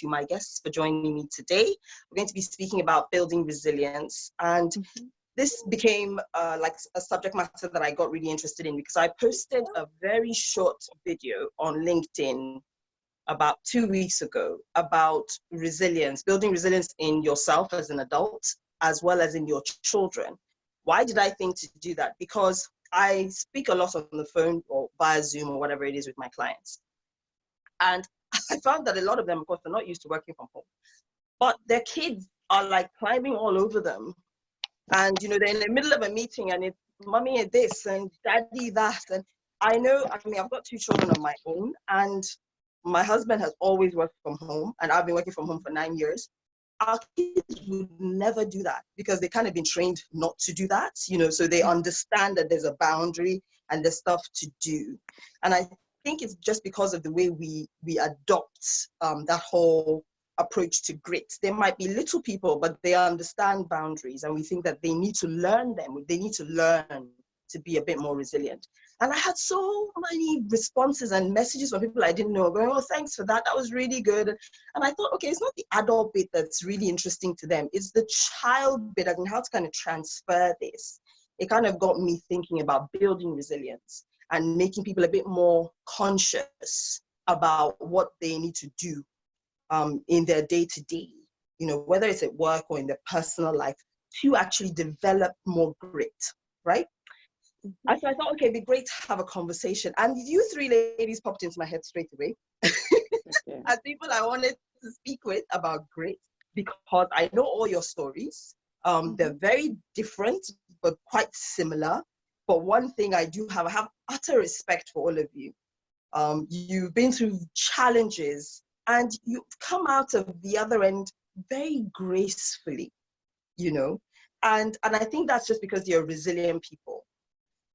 to my guests for joining me today. We're going to be speaking about building resilience. And this became like a subject matter that I got really interested in because I posted a very short video on LinkedIn about 2 weeks ago about resilience, building resilience in yourself as an adult, as well as in your children. Why did I think to do that? Because I speak a lot on the phone or via Zoom or whatever it is with my clients. And I found that a lot of them, of course, are not used to working from home, but their kids are like climbing all over them. And, you know, they're in the middle of a meeting and it's mommy this and daddy that. And I know, I mean, I've got 2 children of my own and my husband has always worked from home and I've been working from home for 9 years. Our kids would never do that because they kind of been trained not to do that, you know, so they understand that there's a boundary and there's stuff to do. And I think it's just because of the way we adopt that whole approach to grit. They might be little people, but they understand boundaries and we think that they need to learn them. They need to learn to be a bit more resilient. And I had so many responses and messages from people I didn't know going, oh, thanks for that. That was really good. And I thought, okay, it's not the adult bit that's really interesting to them. It's the child bit and how to kind of transfer this. It kind of got me thinking about building resilience and making people a bit more conscious about what they need to do in their day-to-day, you know, whether it's at work or in their personal life, to actually develop more grit, right? And so I thought, okay, it'd be great to have a conversation. And you 3 ladies popped into my head straight away as people I wanted to speak with about grit because I know all your stories. They're very different, but quite similar. But one thing I have utter respect for all of you. You've been through challenges and you've come out of the other end very gracefully, you know. And I think that's just because you're resilient people.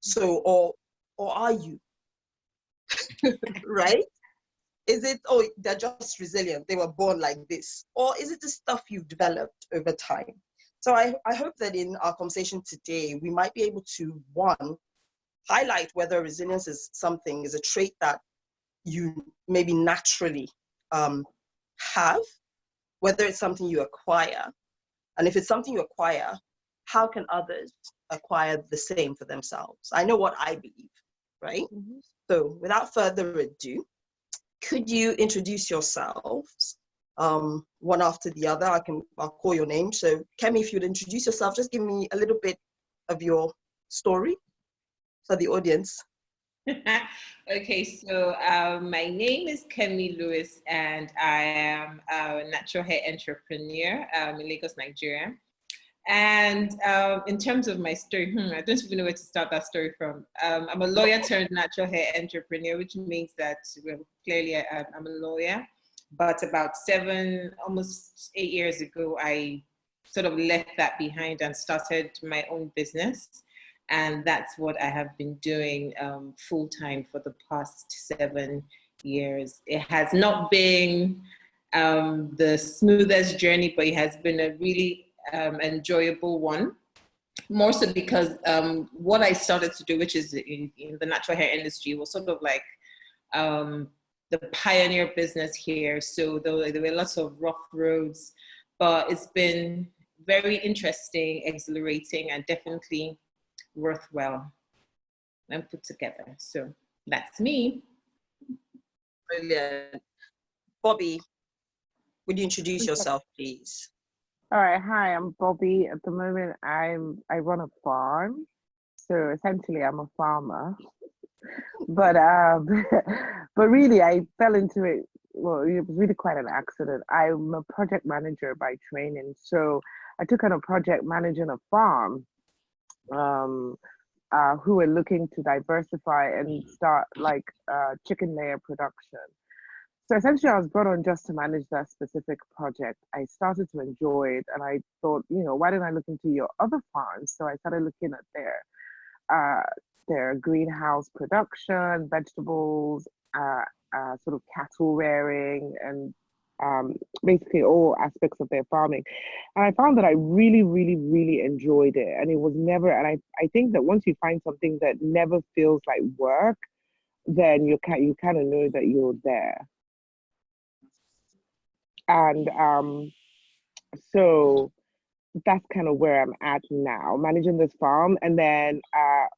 So, or are you, right? Is it, oh, they're just resilient, they were born like this? Or is it the stuff you've developed over time? So I hope that in our conversation today, we might be able to, one, highlight whether resilience is a trait that you maybe naturally have, whether it's something you acquire. And if it's something you acquire, how can others acquire the same for themselves? I know what I believe, right? So without further ado, could you introduce yourselves one after the other? I'll call your name. So Kemi, if you'd introduce yourself, just give me a little bit of your story for the audience. Okay, so my name is Kemi Lewis and I am a natural hair entrepreneur in Lagos, Nigeria. And in terms of my story, I don't even know where to start that story from. I'm a lawyer turned natural hair entrepreneur, which means that clearly I'm a lawyer. But about almost 8 years ago, I sort of left that behind and started my own business. And that's what I have been doing full time for the past 7 years. It has not been the smoothest journey, but it has been a really enjoyable one, more so because what I started to do, which is in the natural hair industry, was sort of like the pioneer business here. So there were lots of rough roads, but it's been very interesting, exhilarating, and definitely worthwhile and put together. So that's me. Brilliant. Bobby, would you introduce yourself, please? All right, hi, I'm Bobby. At the moment, I run a farm, so essentially I'm a farmer. But but really, I fell into it. Well, it was really quite an accident. I'm a project manager by training, so I took on a project managing a farm, who were looking to diversify and start like chicken layer production. So essentially, I was brought on just to manage that specific project. I started to enjoy it, and I thought, you know, why didn't I look into your other farms? So I started looking at their greenhouse production, vegetables, sort of cattle rearing, and basically all aspects of their farming. And I found that I really, really, really enjoyed it. And it was never, and I think that once you find something that never feels like work, then you kind of know that you're there. And so that's kind of where I'm at now, managing this farm. And then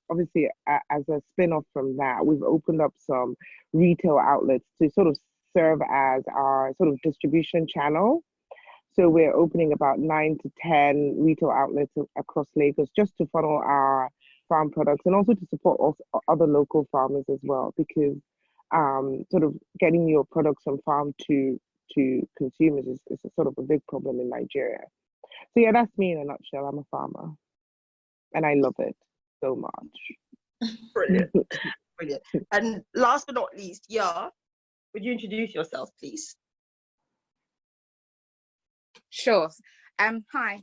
obviously, as a spin-off from that, we've opened up some retail outlets to sort of serve as our sort of distribution channel. So we're opening about 9 to 10 retail outlets across Lagos just to funnel our farm products and also to support also other local farmers as well, because sort of getting your products from farm to consumers is a sort of a big problem in Nigeria. So yeah, that's me in a nutshell. I'm a farmer and I love it so much. Brilliant. Brilliant. And last but not least, yeah, would you introduce yourself, please? Sure. Hi.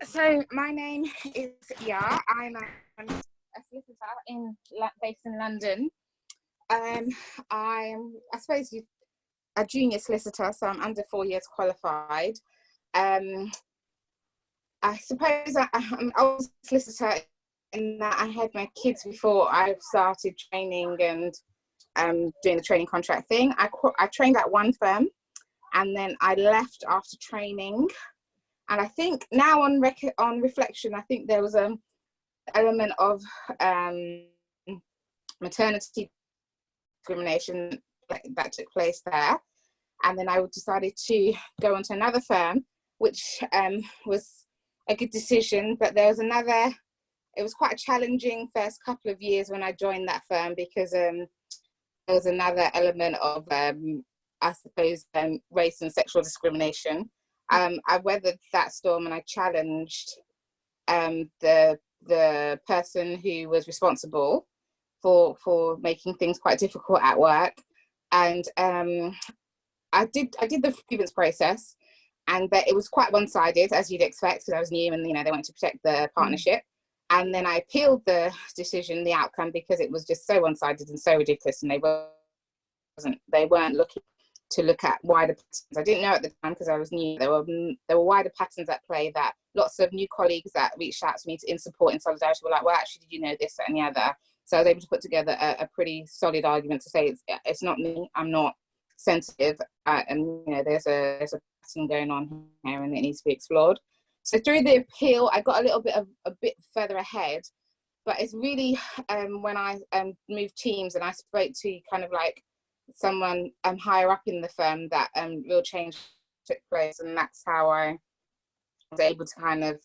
So my name is Ya. I'm a solicitor based in London. I'm, I suppose, a junior solicitor, so I'm under 4 years qualified. I suppose I'm an old solicitor in that I had my kids before I started training and doing the training contract thing. I trained at one firm and then I left after training. And I think now on reflection, I think there was an element of maternity discrimination that took place there. And then I decided to go on to another firm, which was a good decision. But there was it was quite a challenging first couple of years when I joined that firm, because there was another element of, I suppose, race and sexual discrimination. I weathered that storm and I challenged the person who was responsible for making things quite difficult at work. And I did the grievance process, but it was quite one-sided, as you'd expect, because I was new and they wanted to protect the partnership. And then I appealed the decision, the outcome, because it was just so one-sided and so ridiculous, and they weren't looking to look at wider patterns. I didn't know at the time because I was new. There were wider patterns at play that lots of new colleagues that reached out to me in support, in solidarity, were like, well, actually, did you know this, that, and the other? So I was able to put together a pretty solid argument to say it's not me, I'm not sensitive, and there's a pattern going on here and it needs to be explored. So through the appeal, I got a bit further ahead, but it's really when I moved teams and I spoke to kind of like someone higher up in the firm that real change took place, and that's how I was able to kind of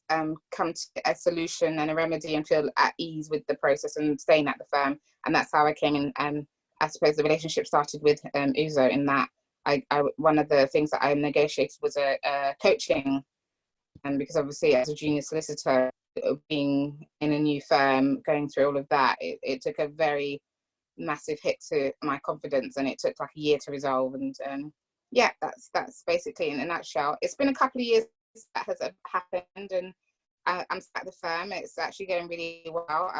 come to a solution and a remedy and feel at ease with the process and staying at the firm. And that's how I came in. I suppose the relationship started with Uzo, in that I one of the things that I negotiated was a coaching, and because obviously as a junior solicitor, being in a new firm, going through all of that, it took a very massive hit to my confidence, and it took like a year to resolve. And yeah, that's basically in a nutshell. It's been a couple of years that has happened, and I'm at the firm. It's actually going really well.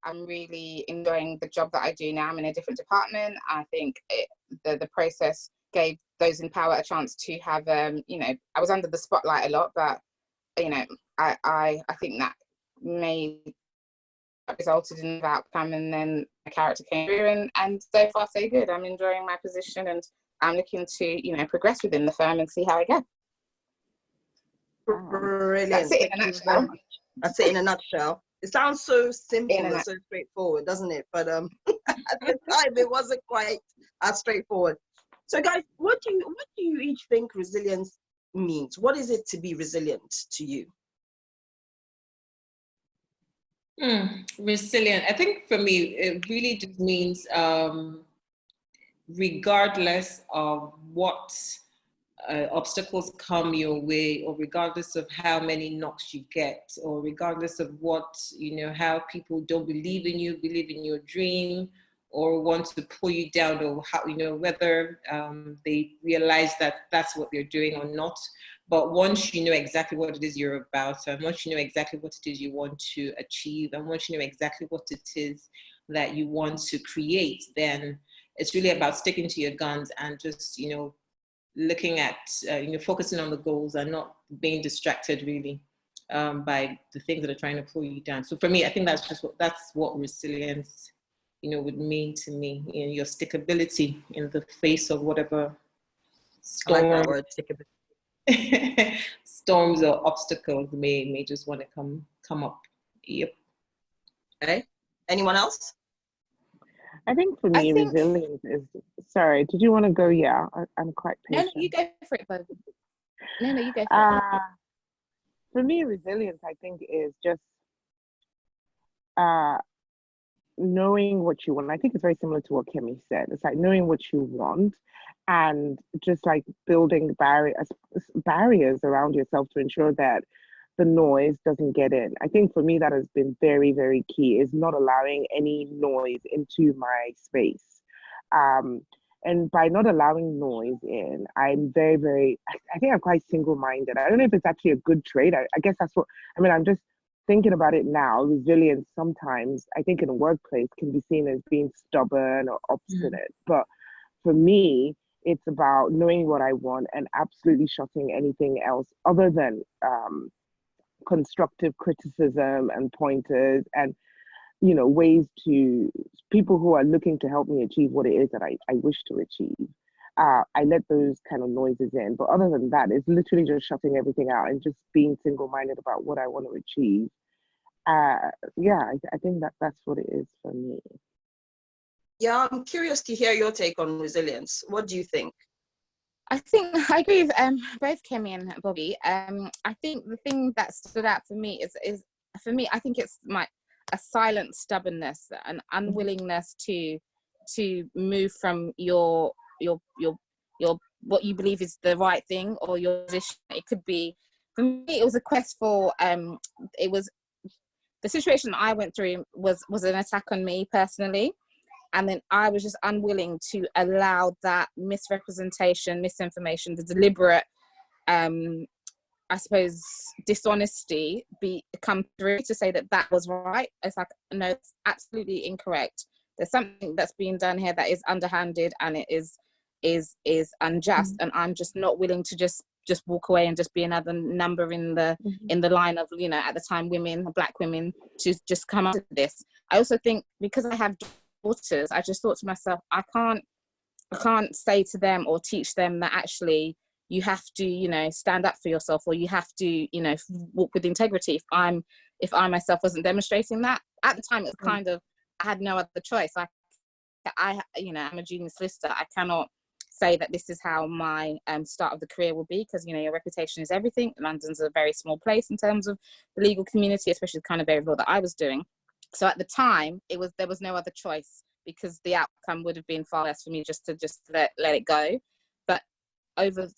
I'm really enjoying the job that I do now. I'm in a different department. I think the process gave those in power a chance to have, I was under the spotlight a lot, but I think that resulted in the outcome, and then my character came through, and so far so good. I'm enjoying my position, and I'm looking to progress within the firm and see how I go. Brilliant. That's it in a nutshell. That's it in a nutshell. It sounds so simple and so straightforward, doesn't it? But at the time, it wasn't quite as straightforward. So, guys, what do you each think resilience means? What is it to be resilient to you? Resilient. I think for me, it really just means regardless of what obstacles come your way, or regardless of how many knocks you get, or regardless of what, how people don't believe in you, believe in your dream, or want to pull you down, or how, whether they realize that that's what they're doing or not. But once you know exactly what it is you're about, and once you know exactly what it is you want to achieve, and once you know exactly what it is that you want to create, then it's really about sticking to your guns and just, looking at, focusing on the goals and not being distracted really by the things that are trying to pull you down. So for me, I think that's what resilience, would mean to me. Your stickability in the face of whatever I like that Storm, word, take a bit. storms or obstacles may just want to come up. Yep. Okay. Anyone else? I think for I me, think resilience is. Sorry, did you want to go? Yeah, I'm quite no, patient. you go for it, Bo. No, you go for it. Uh, for me, resilience, I think, is just uh, knowing what you want. I think it's very similar to what Kemi said. It's like knowing what you want and just like building barriers around yourself to ensure that the noise doesn't get in. I think for me that has been very, very key, is not allowing any noise into my space. Um, and by not allowing noise in, I'm very, very, I think I'm quite single-minded. I don't know if it's actually a good trait. I guess that's what, I mean, I'm just thinking about it now. Resilience sometimes, I think in a workplace, can be seen as being stubborn or obstinate. But for me, it's about knowing what I want and absolutely shutting anything else other than constructive criticism and pointers and ways to people who are looking to help me achieve what it is that I wish to achieve. I let those kind of noises in, but other than that, it's literally just shutting everything out and just being single-minded about what I want to achieve. Yeah, I think that's what it is for me. Yeah, I'm curious to hear your take on resilience. What do you think? I think I agree with both Kemi and Bobby. I think the thing that stood out for me is for me, I think it's a silent stubbornness, an unwillingness to move from your what you believe is the right thing or your position. It could be, for me, it was a quest for it was the situation I went through was an attack on me personally. And then I was just unwilling to allow that misrepresentation, misinformation, the deliberate, I suppose, dishonesty come through to say that was right. It's like, no, it's absolutely incorrect. There's something that's being done here that is underhanded and it is unjust. And I'm just not willing to just walk away and just be another number in the line of, at the time, Black women, to just come up to this. I also think because I have daughters, I just thought to myself, I can't say to them or teach them that actually you have to, stand up for yourself, or you have to, walk with integrity. If I myself wasn't demonstrating that at the time, it was kind of, I had no other choice. I'm a junior solicitor. I cannot say that this is how my start of the career will be, because your reputation is everything. London's a very small place in terms of the legal community, especially the kind of area of law that I was doing. So at the time, there was no other choice, because the outcome would have been far less for me just to let it go. But over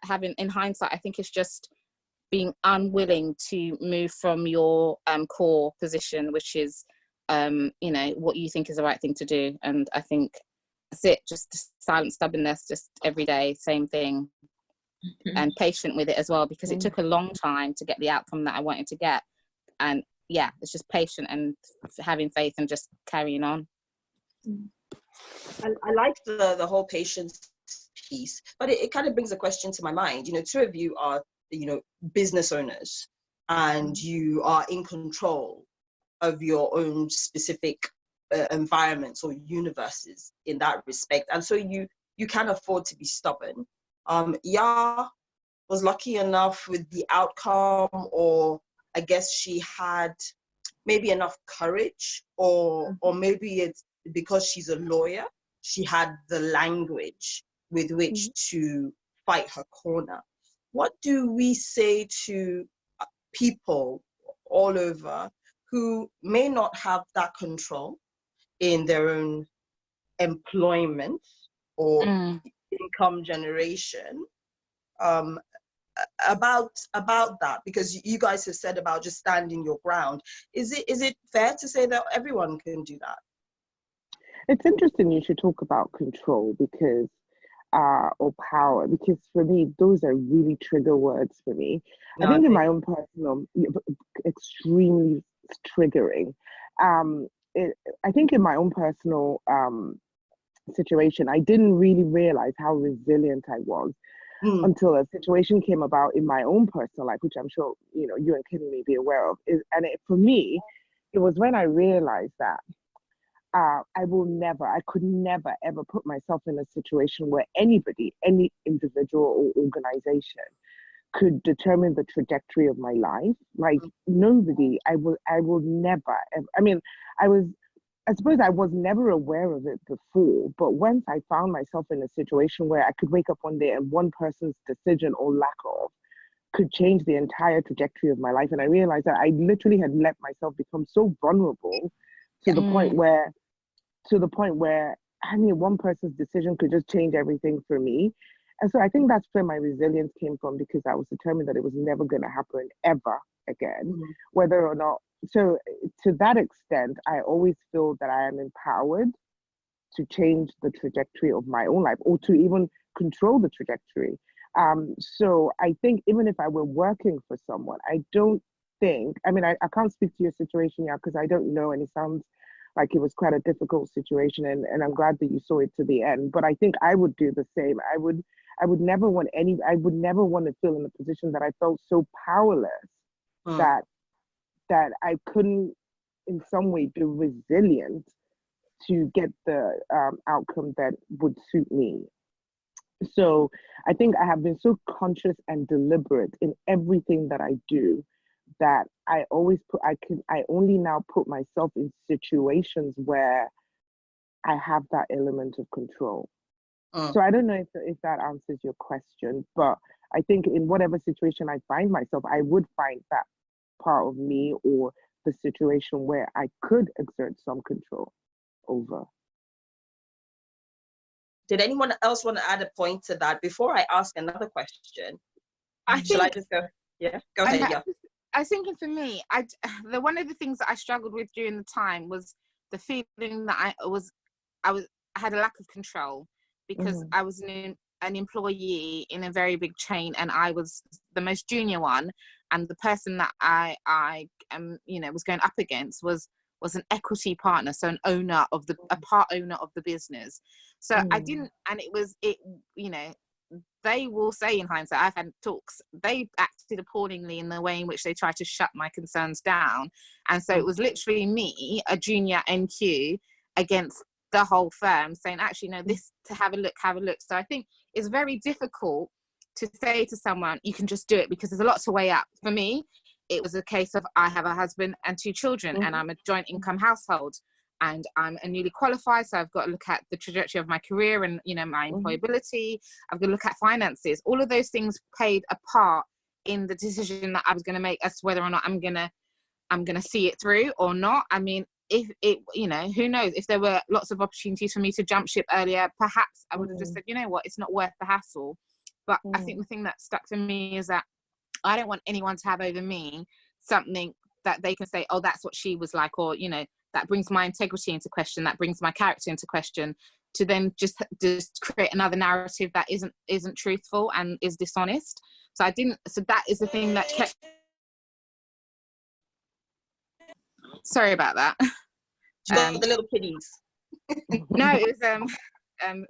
having, in hindsight, I think it's just being unwilling to move from your core position, which is what you think is the right thing to do. And I think that's it, just silent stubbornness, just every day, same thing. And patient with it as well, because it took a long time to get the outcome that I wanted to get. And yeah, it's just patient and having faith and just carrying on. I like the whole patience piece, but it kind of brings a question to my mind. Two of you are, business owners, and you are in control of your own specific environments or universes in that respect. And so you can afford to be stubborn. Ya was lucky enough with the outcome, or I guess she had maybe enough courage, or maybe it's because she's a lawyer, she had the language with which to fight her corner. What do we say to people all over who may not have that control in their own employment or income generation, about that? Because you guys have said about just standing your ground. Is it fair to say that everyone can do that? It's interesting you should talk about control, because or power, because for me those are really trigger words for me. I think in my own personal, extremely triggering. I think in my own personal situation, I didn't really realize how resilient I was until a situation came about in my own personal life, which I'm sure you and Kim may be aware of. For me, it was when I realized that I could never, ever put myself in a situation where anybody, any individual or organization could determine the trajectory of my life. Like nobody, I will never, ever, I suppose I was never aware of it before, but once I found myself in a situation where I could wake up one day and one person's decision or lack of could change the entire trajectory of my life. And I realized that I literally had let myself become so vulnerable to the point where, one person's decision could just change everything for me. And so I think that's where my resilience came from, because I was determined that it was never going to happen ever again, whether or not. So to that extent, I always feel that I am empowered to change the trajectory of my own life, or to even control the trajectory. So I think even if I were working for someone, I don't think, I can't speak to your situation now because I don't know, and it sounds like it was quite a difficult situation, and I'm glad that you saw it to the end. But I think I would do the same. I would never want to feel in a position that I felt so powerless that I couldn't in some way be resilient to get the outcome that would suit me. So I think I have been so conscious and deliberate in everything that I do that I only now put myself in situations where I have that element of control. So I don't know if that answers your question, but I think in whatever situation I find myself, I would find that part of me or the situation where I could exert some control over. Did anyone else want to add a point to that before I ask another question? Shall I just go? Yeah, go ahead. Yeah. I was thinking for me, one of the things that I struggled with during the time was the feeling that I had a lack of control, because I was an employee in a very big chain, and I was the most junior one, and the person that I was going up against was an equity partner, so a part owner of the business. So I didn't, and they will say in hindsight, I've had talks, they acted appallingly in the way in which they tried to shut my concerns down. And so it was literally me, a junior NQ, against the whole firm, saying, actually, no, this, to have a look. So I think it's very difficult to say to someone, you can just do it, because there's a lot to weigh up. For me, it was a case of, I have a husband and 2 children, and I'm a joint income household, and I'm a newly qualified, so I've got to look at the trajectory of my career and my employability. I've got to look at finances. All of those things played a part in the decision that I was going to make as to whether or not I'm gonna see it through or not. I mean, if it, who knows, if there were lots of opportunities for me to jump ship earlier, perhaps I would have just said, you know what, it's not worth the hassle. But I think the thing that stuck for me is that I don't want anyone to have over me something that they can say, oh, that's what she was like, or that brings my integrity into question, that brings my character into question, to then just create another narrative that isn't truthful and is dishonest. So that is the thing that kept. Sorry about that. You got the little kiddies. No, it was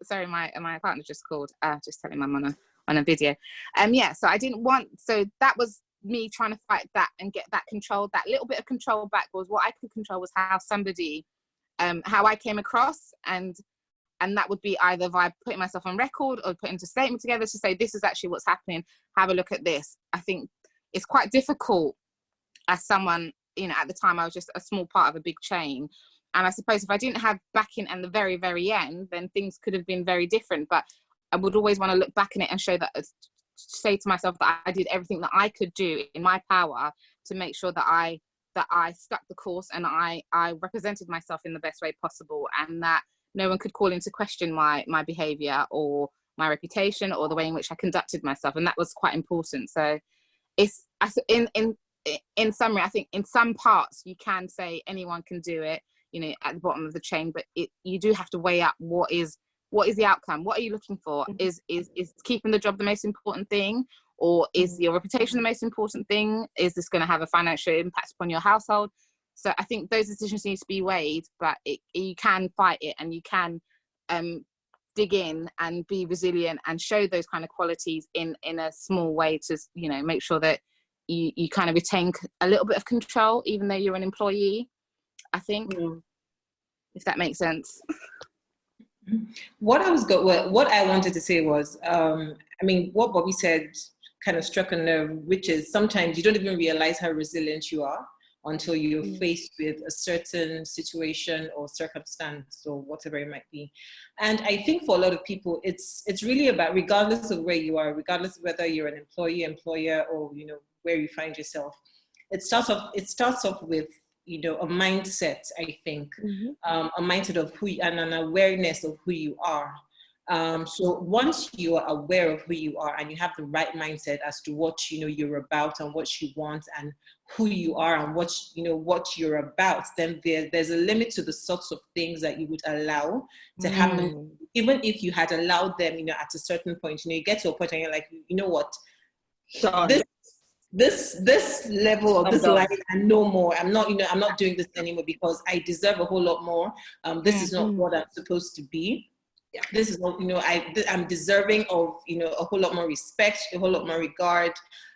sorry, my partner just called, just telling my mum on a video. So I didn't want, so that was me trying to fight that and get that control, that little bit of control back. Was what I could control was how somebody, how I came across, and that would be either by putting myself on record or putting a statement together to say, this is actually what's happening, have a look at this. I think it's quite difficult as someone, at the time I was just a small part of a big chain. And I suppose if I didn't have backing at the very, very end, then things could have been very different. But I would always want to look back in it and say to myself that I did everything that I could do in my power to make sure that I stuck the course, and I represented myself in the best way possible, and that no one could call into question my behavior or my reputation or the way in which I conducted myself. And that was quite important. So it's, in summary, I think in some parts you can say anyone can do it, at the bottom of the chain, but you do have to weigh up what is the outcome. What are you looking for? Is keeping the job the most important thing, or is your reputation the most important thing? Is this going to have a financial impact upon your household? So I think those decisions need to be weighed, but you can fight it, and you can dig in and be resilient and show those kind of qualities in a small way to make sure that you kind of retain a little bit of control, even though you're an employee, I think. if that makes sense. What I wanted to say was, I mean, what Bobby said kind of struck a nerve, which is sometimes you don't even realize how resilient you are until you're faced with a certain situation or circumstance or whatever it might be. And I think for a lot of people, it's really about, regardless of where you are, regardless of whether you're an employee, employer, or, you know, where you find yourself, it starts off with, you know, a mindset, I think, a mindset of who, and an awareness of who you are. So once you are aware of who you are and you have the right mindset as to what, you know, you're about and what you want and who you are and what, you know, what you're about, then there's a limit to the sorts of things that you would allow to happen. Even if you had allowed them, you know, at a certain point, you know, you get to a point and you're like, you know what, this level of this line and no more. I'm not doing this anymore because I deserve a whole lot more. This is not what I'm supposed to be. This is what, you know, I'm deserving of, you know, a whole lot more respect, a whole lot more regard.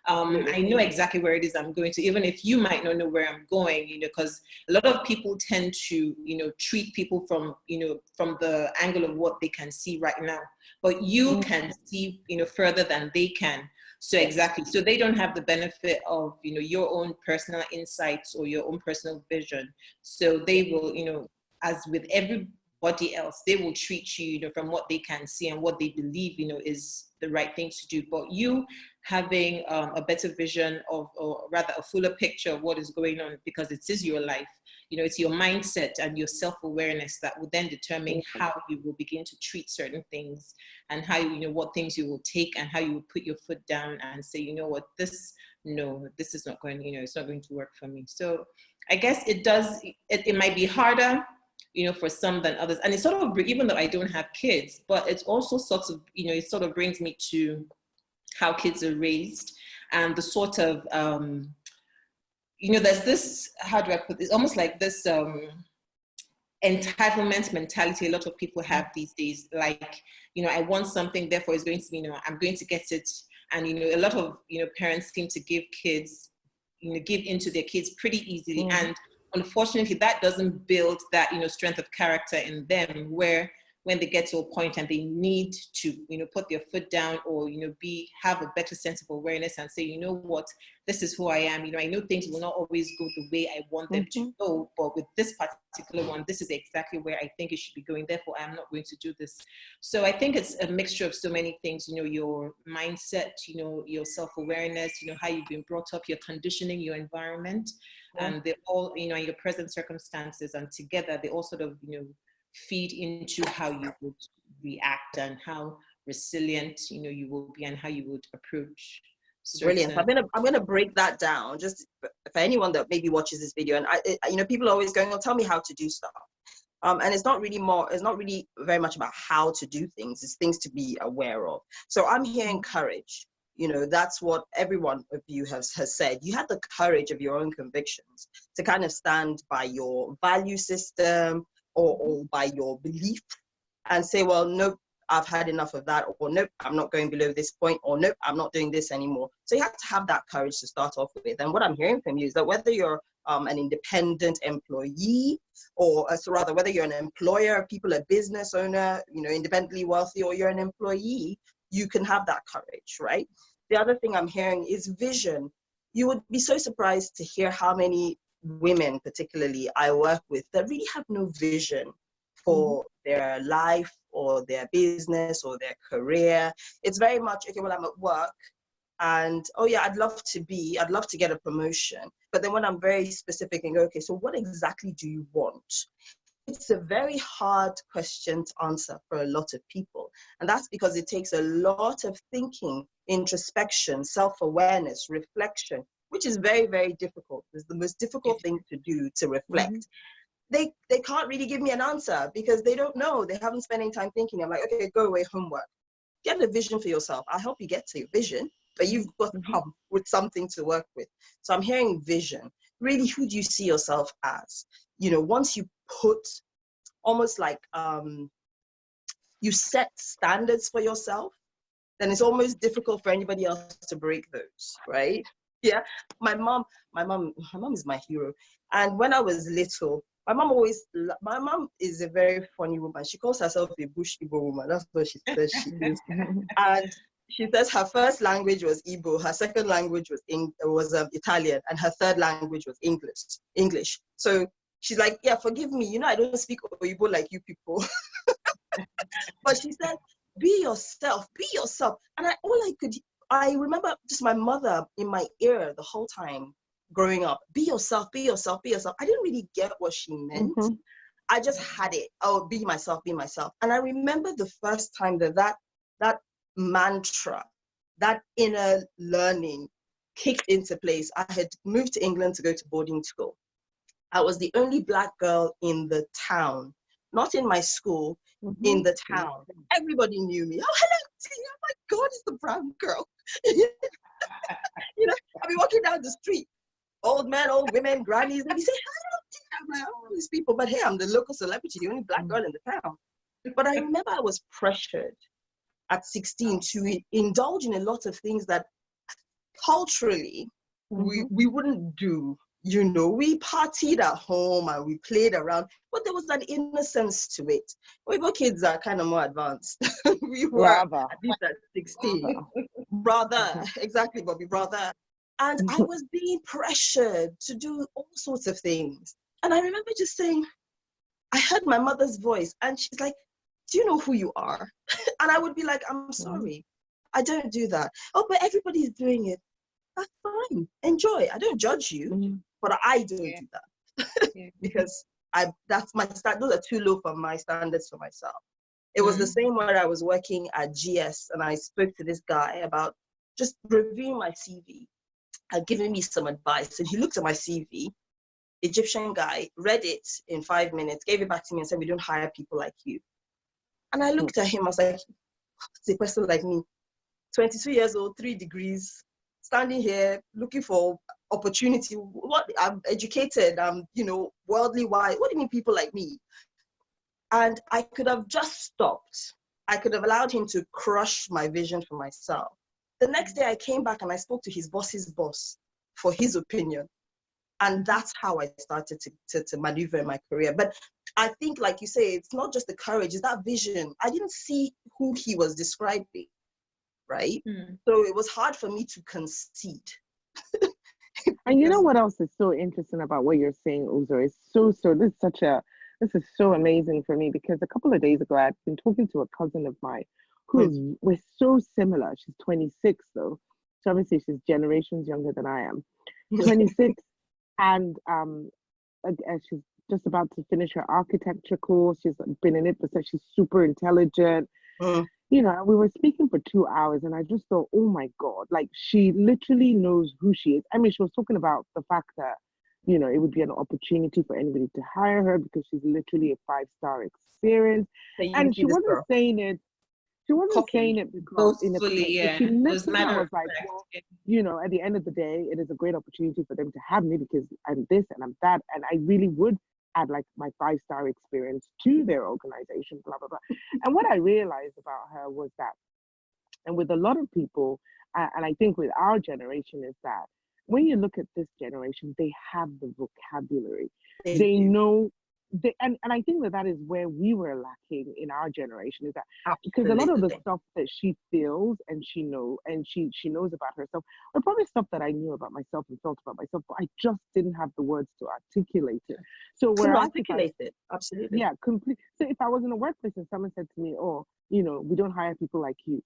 I know exactly where it is I'm going to, even if you might not know where I'm going, you know, because a lot of people tend to, you know, treat people from, you know, from the angle of what they can see right now, but you can see, you know, further than they can. So exactly. So they don't have the benefit of, you know, your own personal insights or your own personal vision. So they will, you know, as with everybody else, they will treat you, you know, from what they can see and what they believe, you know, is the right thing to do. But you having a better vision of, or rather a fuller picture of what is going on, because it is your life, you know, it's your mindset and your self-awareness that will then determine how you will begin to treat certain things and how, you know, what things you will take and how you will put your foot down and say, you know what, this is not going, you know, it's not going to work for me. So I guess it might be harder, you know, for some than others. And it's sort of, even though I don't have kids, but it's also sort of, you know, it sort of brings me to how kids are raised and the sort of, you know, there's this, how do I put this, almost like this entitlement mentality a lot of people have these days. Like, you know, I want something, therefore it's going to be, you know, I'm going to get it. And, you know, a lot of, you know, parents seem to give into their kids pretty easily. And unfortunately, that doesn't build that, you know, strength of character in them, where when they get to a point and they need to, you know, put their foot down or, you know, have a better sense of awareness and say, you know what, this is who I am. You know, I know things will not always go the way I want them to go, but with this particular one, this is exactly where I think it should be going. Therefore, I'm not going to do this. So I think it's a mixture of so many things, you know, your mindset, you know, your self-awareness, you know, how you've been brought up, your conditioning, your environment, and they're all, you know, your present circumstances, and together they all sort of, you know, feed into how you would react and how resilient, you know, you will be and how you would approach certain... Brilliant. I'm gonna break that down just for anyone that maybe watches this video. And you know, people are always going, "Oh, tell me how to do stuff." And it's not really very much about how to do things. It's things to be aware of. So I'm hearing courage. You know, that's what every one of you has said. You had the courage of your own convictions to kind of stand by your value system, or by your belief, and say, well, nope, I've had enough of that, or nope, I'm not going below this point, or nope, I'm not doing this anymore. So you have to have that courage to start off with. And what I'm hearing from you is that whether you're an independent employee, or so rather whether you're an employer, people, a business owner, you know, independently wealthy, or you're an employee, you can have that courage, right? The other thing I'm hearing is vision. You would be so surprised to hear how many women, particularly I work with, that really have no vision for their life or their business or their career. It's very much, okay, well, I'm at work and, oh yeah, I'd love to get a promotion. But then when I'm very specific and go, okay, so what exactly do you want? It's a very hard question to answer for a lot of people. And that's because it takes a lot of thinking, introspection, self-awareness, reflection, which is very, very difficult. It's the most difficult thing to do, to reflect. They can't really give me an answer because they don't know. They haven't spent any time thinking. I'm like, okay, go away, homework. Get a vision for yourself. I'll help you get to your vision, but you've got to come with something to work with. So I'm hearing vision. Really, who do you see yourself as? You know, once you put almost like you set standards for yourself, then it's almost difficult for anybody else to break those, right? Yeah, my mom is my hero. And when I was little, my mom is a very funny woman. She calls herself a bush Igbo woman. That's what she says she is. And she says her first language was Igbo, her second language was Italian, and her third language was English. So she's like, yeah, forgive me, I don't speak Igbo like you people. But she said, be yourself. And I remember just my mother in my ear the whole time growing up. Be yourself. I didn't really get what she meant. I just had it. Oh, be myself. And I remember the first time that mantra, that inner learning kicked into place. I had moved to England to go to boarding school. I was the only Black girl in the town, not in my school, in the town. Everybody knew me. Oh, hello, Tia. Oh my God, it's the brown girl. I'll be walking down the street. Old men, old women, grannies, they be saying, hello, Tia. I'm like, all these people. But hey, I'm the local celebrity, the only Black girl in the town. But I remember I was pressured at 16 to indulge in a lot of things that culturally we wouldn't do. We partied at home and we played around, but there was an innocence to it. Weibo kids are kind of more advanced. We were at least at 16. Brother, exactly, Bobby, brother. And I was being pressured to do all sorts of things. And I remember just saying, I heard my mother's voice and she's like, do you know who you are? And I would be like, I'm sorry, I don't do that. Oh, but everybody's doing it. That's fine. Enjoy. I don't judge you, but I don't do that because that's my stand. Those are too low for my standards for myself. It was the same when I was working at GS and I spoke to this guy about just reviewing my CV and giving me some advice. And he looked at my CV, Egyptian guy, read it in 5 minutes, gave it back to me and said, we don't hire people like you. And I looked at him, I was like, what's a person like me? 22 years old, 3 degrees, standing here looking for opportunity. What? I'm educated, I'm, worldly wise. What do you mean people like me? And I could have just stopped. I could have allowed him to crush my vision for myself. The next day I came back and I spoke to his boss's boss for his opinion. And that's how I started to maneuver in my career. But I think, like you say, it's not just the courage, it's that vision. I didn't see who he was describing, right? So it was hard for me to concede. And you know what else is so interesting about what you're saying, Uzo? This is so amazing for me because a couple of days ago I had been talking to a cousin of mine we're so similar. She's 26 though. So obviously she's generations younger than I am. 26 and she's just about to finish her architecture course. She's been in it for so she's super intelligent. We were speaking for 2 hours and I just thought, oh my God, like she literally knows who she is. I mean, she was talking about the fact that, it would be an opportunity for anybody to hire her because she's literally a 5-star experience. And she wasn't saying it. She wasn't saying it because she literally was like, well, at the end of the day, it is a great opportunity for them to have me because I'm this and I'm that. And I really would add like my 5-star experience to their organization, blah, blah, blah. And what I realized about her was that, and with a lot of people, and I think with our generation is that when you look at this generation, they have the vocabulary. They know. And I think that is where we were lacking in our generation is that because a lot of the stuff that she feels and she knows about herself are probably stuff that I knew about myself and felt about myself, but I just didn't have the words to articulate it. So articulate it, absolutely. Yeah, complete. So if I was in a workplace and someone said to me, "Oh, we don't hire people like you,"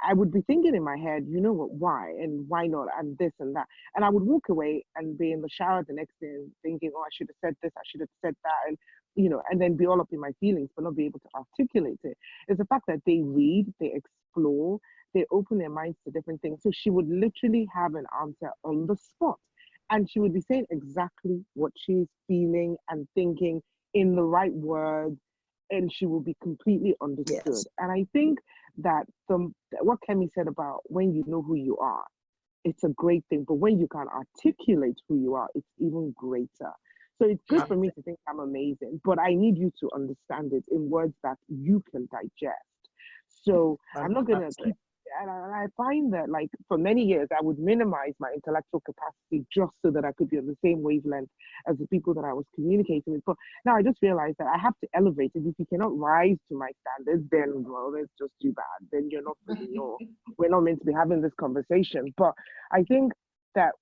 I would be thinking in my head, why and why not, and this and that. And I would walk away and be in the shower the next day thinking, oh, I should have said this, I should have said that, and and then be all up in my feelings, but not be able to articulate it. It's the fact that they read, they explore, they open their minds to different things. So she would literally have an answer on the spot. And she would be saying exactly what she's feeling and thinking in the right words, and she will be completely understood. Yes. And I think that what Kemi said about when you know who you are, it's a great thing. But when you can articulate who you are, it's even greater. So it's good for me to think I'm amazing, but I need you to understand it in words that you can digest. So I'm not going to keep I find that, like, for many years, I would minimize my intellectual capacity just so that I could be on the same wavelength as the people that I was communicating with. But now I just realized that I have to elevate it. If you cannot rise to my standards, then, well, that's just too bad. Then you're not for me, or we're not meant to be having this conversation. But I think that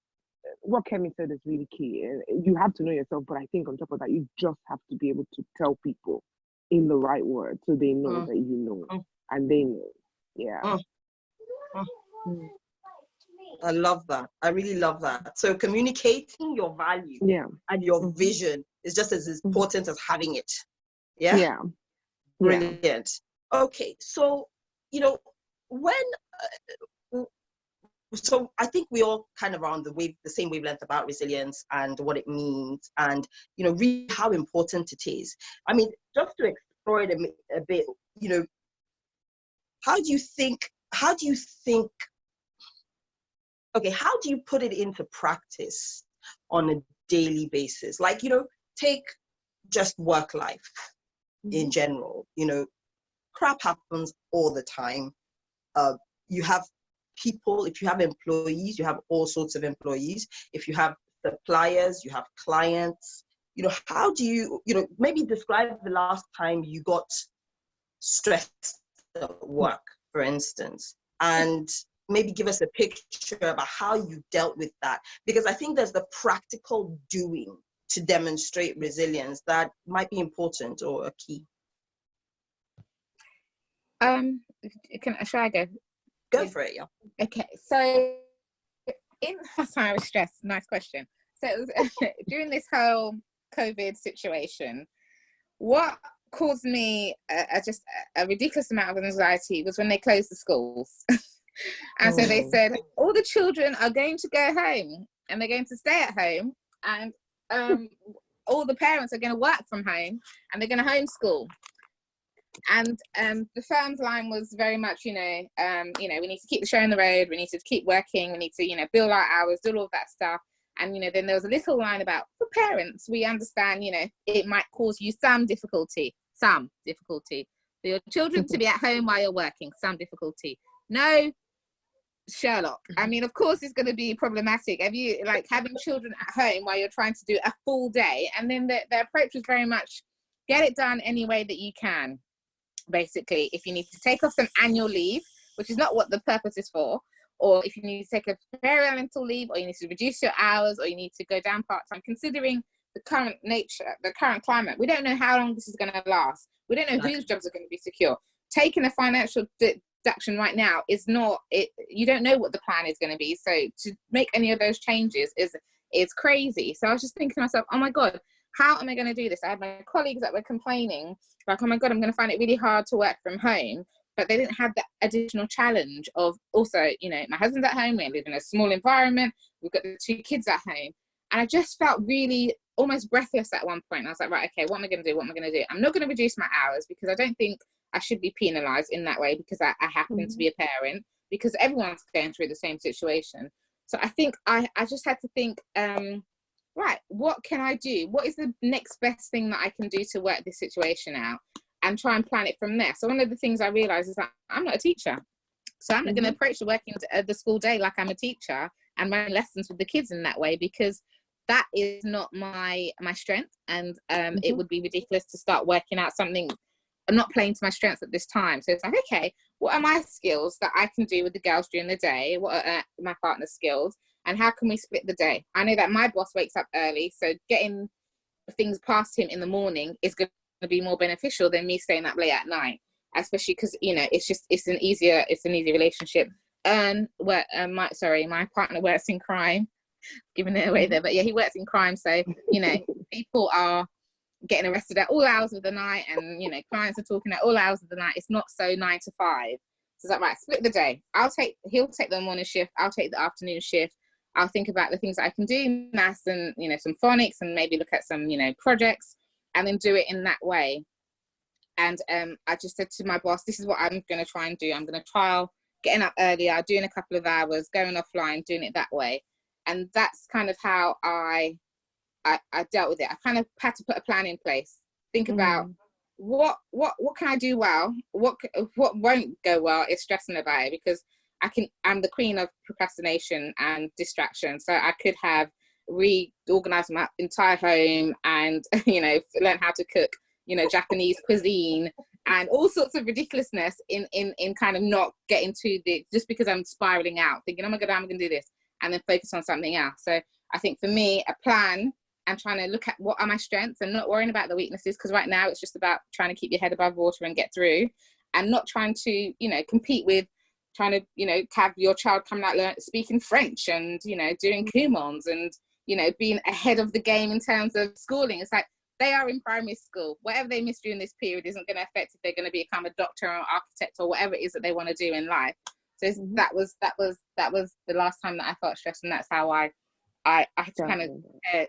what Kemi said is really key. You have to know yourself, but I think on top of that, you just have to be able to tell people in the right words so they know that you know, and they know. Yeah. I love that. I really love that. So communicating your value and your vision is just as important as having it. Yeah? Yeah. Brilliant. Okay, so, you know, so I think we all kind of are on the same wavelength about resilience and what it means, and, you know, really how important it is. I mean, just to explore it a bit, you know, how do you think, okay, how do you put it into practice on a daily basis? Like, you know, take just work life in general. You know, crap happens all the time. You have people, if you have employees, you have all sorts of employees. If you have suppliers, you have clients. You know, how do you, you know, maybe describe the last time you got stressed at work, for instance, and maybe give us a picture about how you dealt with that, because I think there's the practical doing to demonstrate resilience that might be important or a key. Shall I go? Go for it, yeah. Okay, so in last time I was stressed. Nice question. So it was, during this whole COVID situation, what caused me just a ridiculous amount of anxiety was when they closed the schools. And so they said all the children are going to go home and they're going to stay at home, and all the parents are going to work from home and they're going to homeschool. And the firm's line was very much, we need to keep the show on the road, we need to keep working, we need to, bill our hours, do all of that stuff. And, then there was a little line about, for parents, we understand, it might cause you some difficulty for your children to be at home while you're working, some difficulty. No, Sherlock. I mean, of course it's going to be problematic. Have you, like, having children at home while you're trying to do a full day? And then the approach was very much, get it done any way that you can. Basically, if you need to take off some annual leave, which is not what the purpose is for, or if you need to take a parental leave, or you need to reduce your hours, or you need to go down part-time, considering the current nature, the current climate, we don't know how long this is going to last. We don't know whose jobs are going to be secure. Taking a financial deduction right now is not it. You don't know what the plan is going to be. So to make any of those changes is crazy. So I was just thinking to myself, oh my God, how am I going to do this? I had my colleagues that were complaining, like, oh my God, I'm going to find it really hard to work from home. But they didn't have that additional challenge of also, my husband's at home, we live in a small environment, we've got the 2 kids at home. And I just felt really almost breathless at one point. I was like, right, okay, what am I going to do? I'm not going to reduce my hours, because I don't think I should be penalized in that way, because I happen to be a parent, because everyone's going through the same situation. So I think I just had to think, right, what can I do? What is the next best thing that I can do to work this situation out, and try and plan it from there? So one of the things I realized is that I'm not a teacher. So I'm not going to approach the school day like I'm a teacher and run lessons with the kids in that way, because that is not my strength. And it would be ridiculous to start working out something. I'm not playing to my strengths at this time. So it's like, okay, what are my skills that I can do with the girls during the day? What are my partner's skills? And how can we split the day? I know that my boss wakes up early, so getting things past him in the morning is going to be more beneficial than me staying up late at night, especially because it's an easier relationship. My partner works in crime, giving it away there, but yeah, he works in crime, so people are getting arrested at all hours of the night, and clients are talking at all hours of the night. It's not so 9 to 5. So it's like, right, split the day. He'll take the morning shift, I'll take the afternoon shift. I'll think about the things that I can do, maths and some phonics, and maybe look at some projects, and then do it in that way. And I just said to my boss, this is what I'm going to try and do. I'm going to trial getting up earlier, doing a couple of hours, going offline, doing it that way. And that's kind of how I dealt with it. I kind of had to put a plan in place. Think about what can I do well? What won't go well is stressing about it, because I'm the queen of procrastination and distraction. So I could have reorganized my entire home and, you know, learn how to cook, you know, Japanese cuisine and all sorts of ridiculousness in kind of not getting to the, just because I'm spiraling out, thinking, oh my God, I'm going to do this, and then focus on something else. So I think for me, a plan and trying to look at what are my strengths and not worrying about the weaknesses, because right now it's just about trying to keep your head above water and get through, and not trying to, you know, compete with trying to, you know, have your child coming out speaking French and, you know, doing Kumons and, you know, being ahead of the game in terms of schooling. It's like, they are in primary school. Whatever they miss during this period isn't going to affect if they're going to become a doctor or architect or whatever it is that they want to do in life. So that was the last time that I felt stressed, and that's how I had to kind of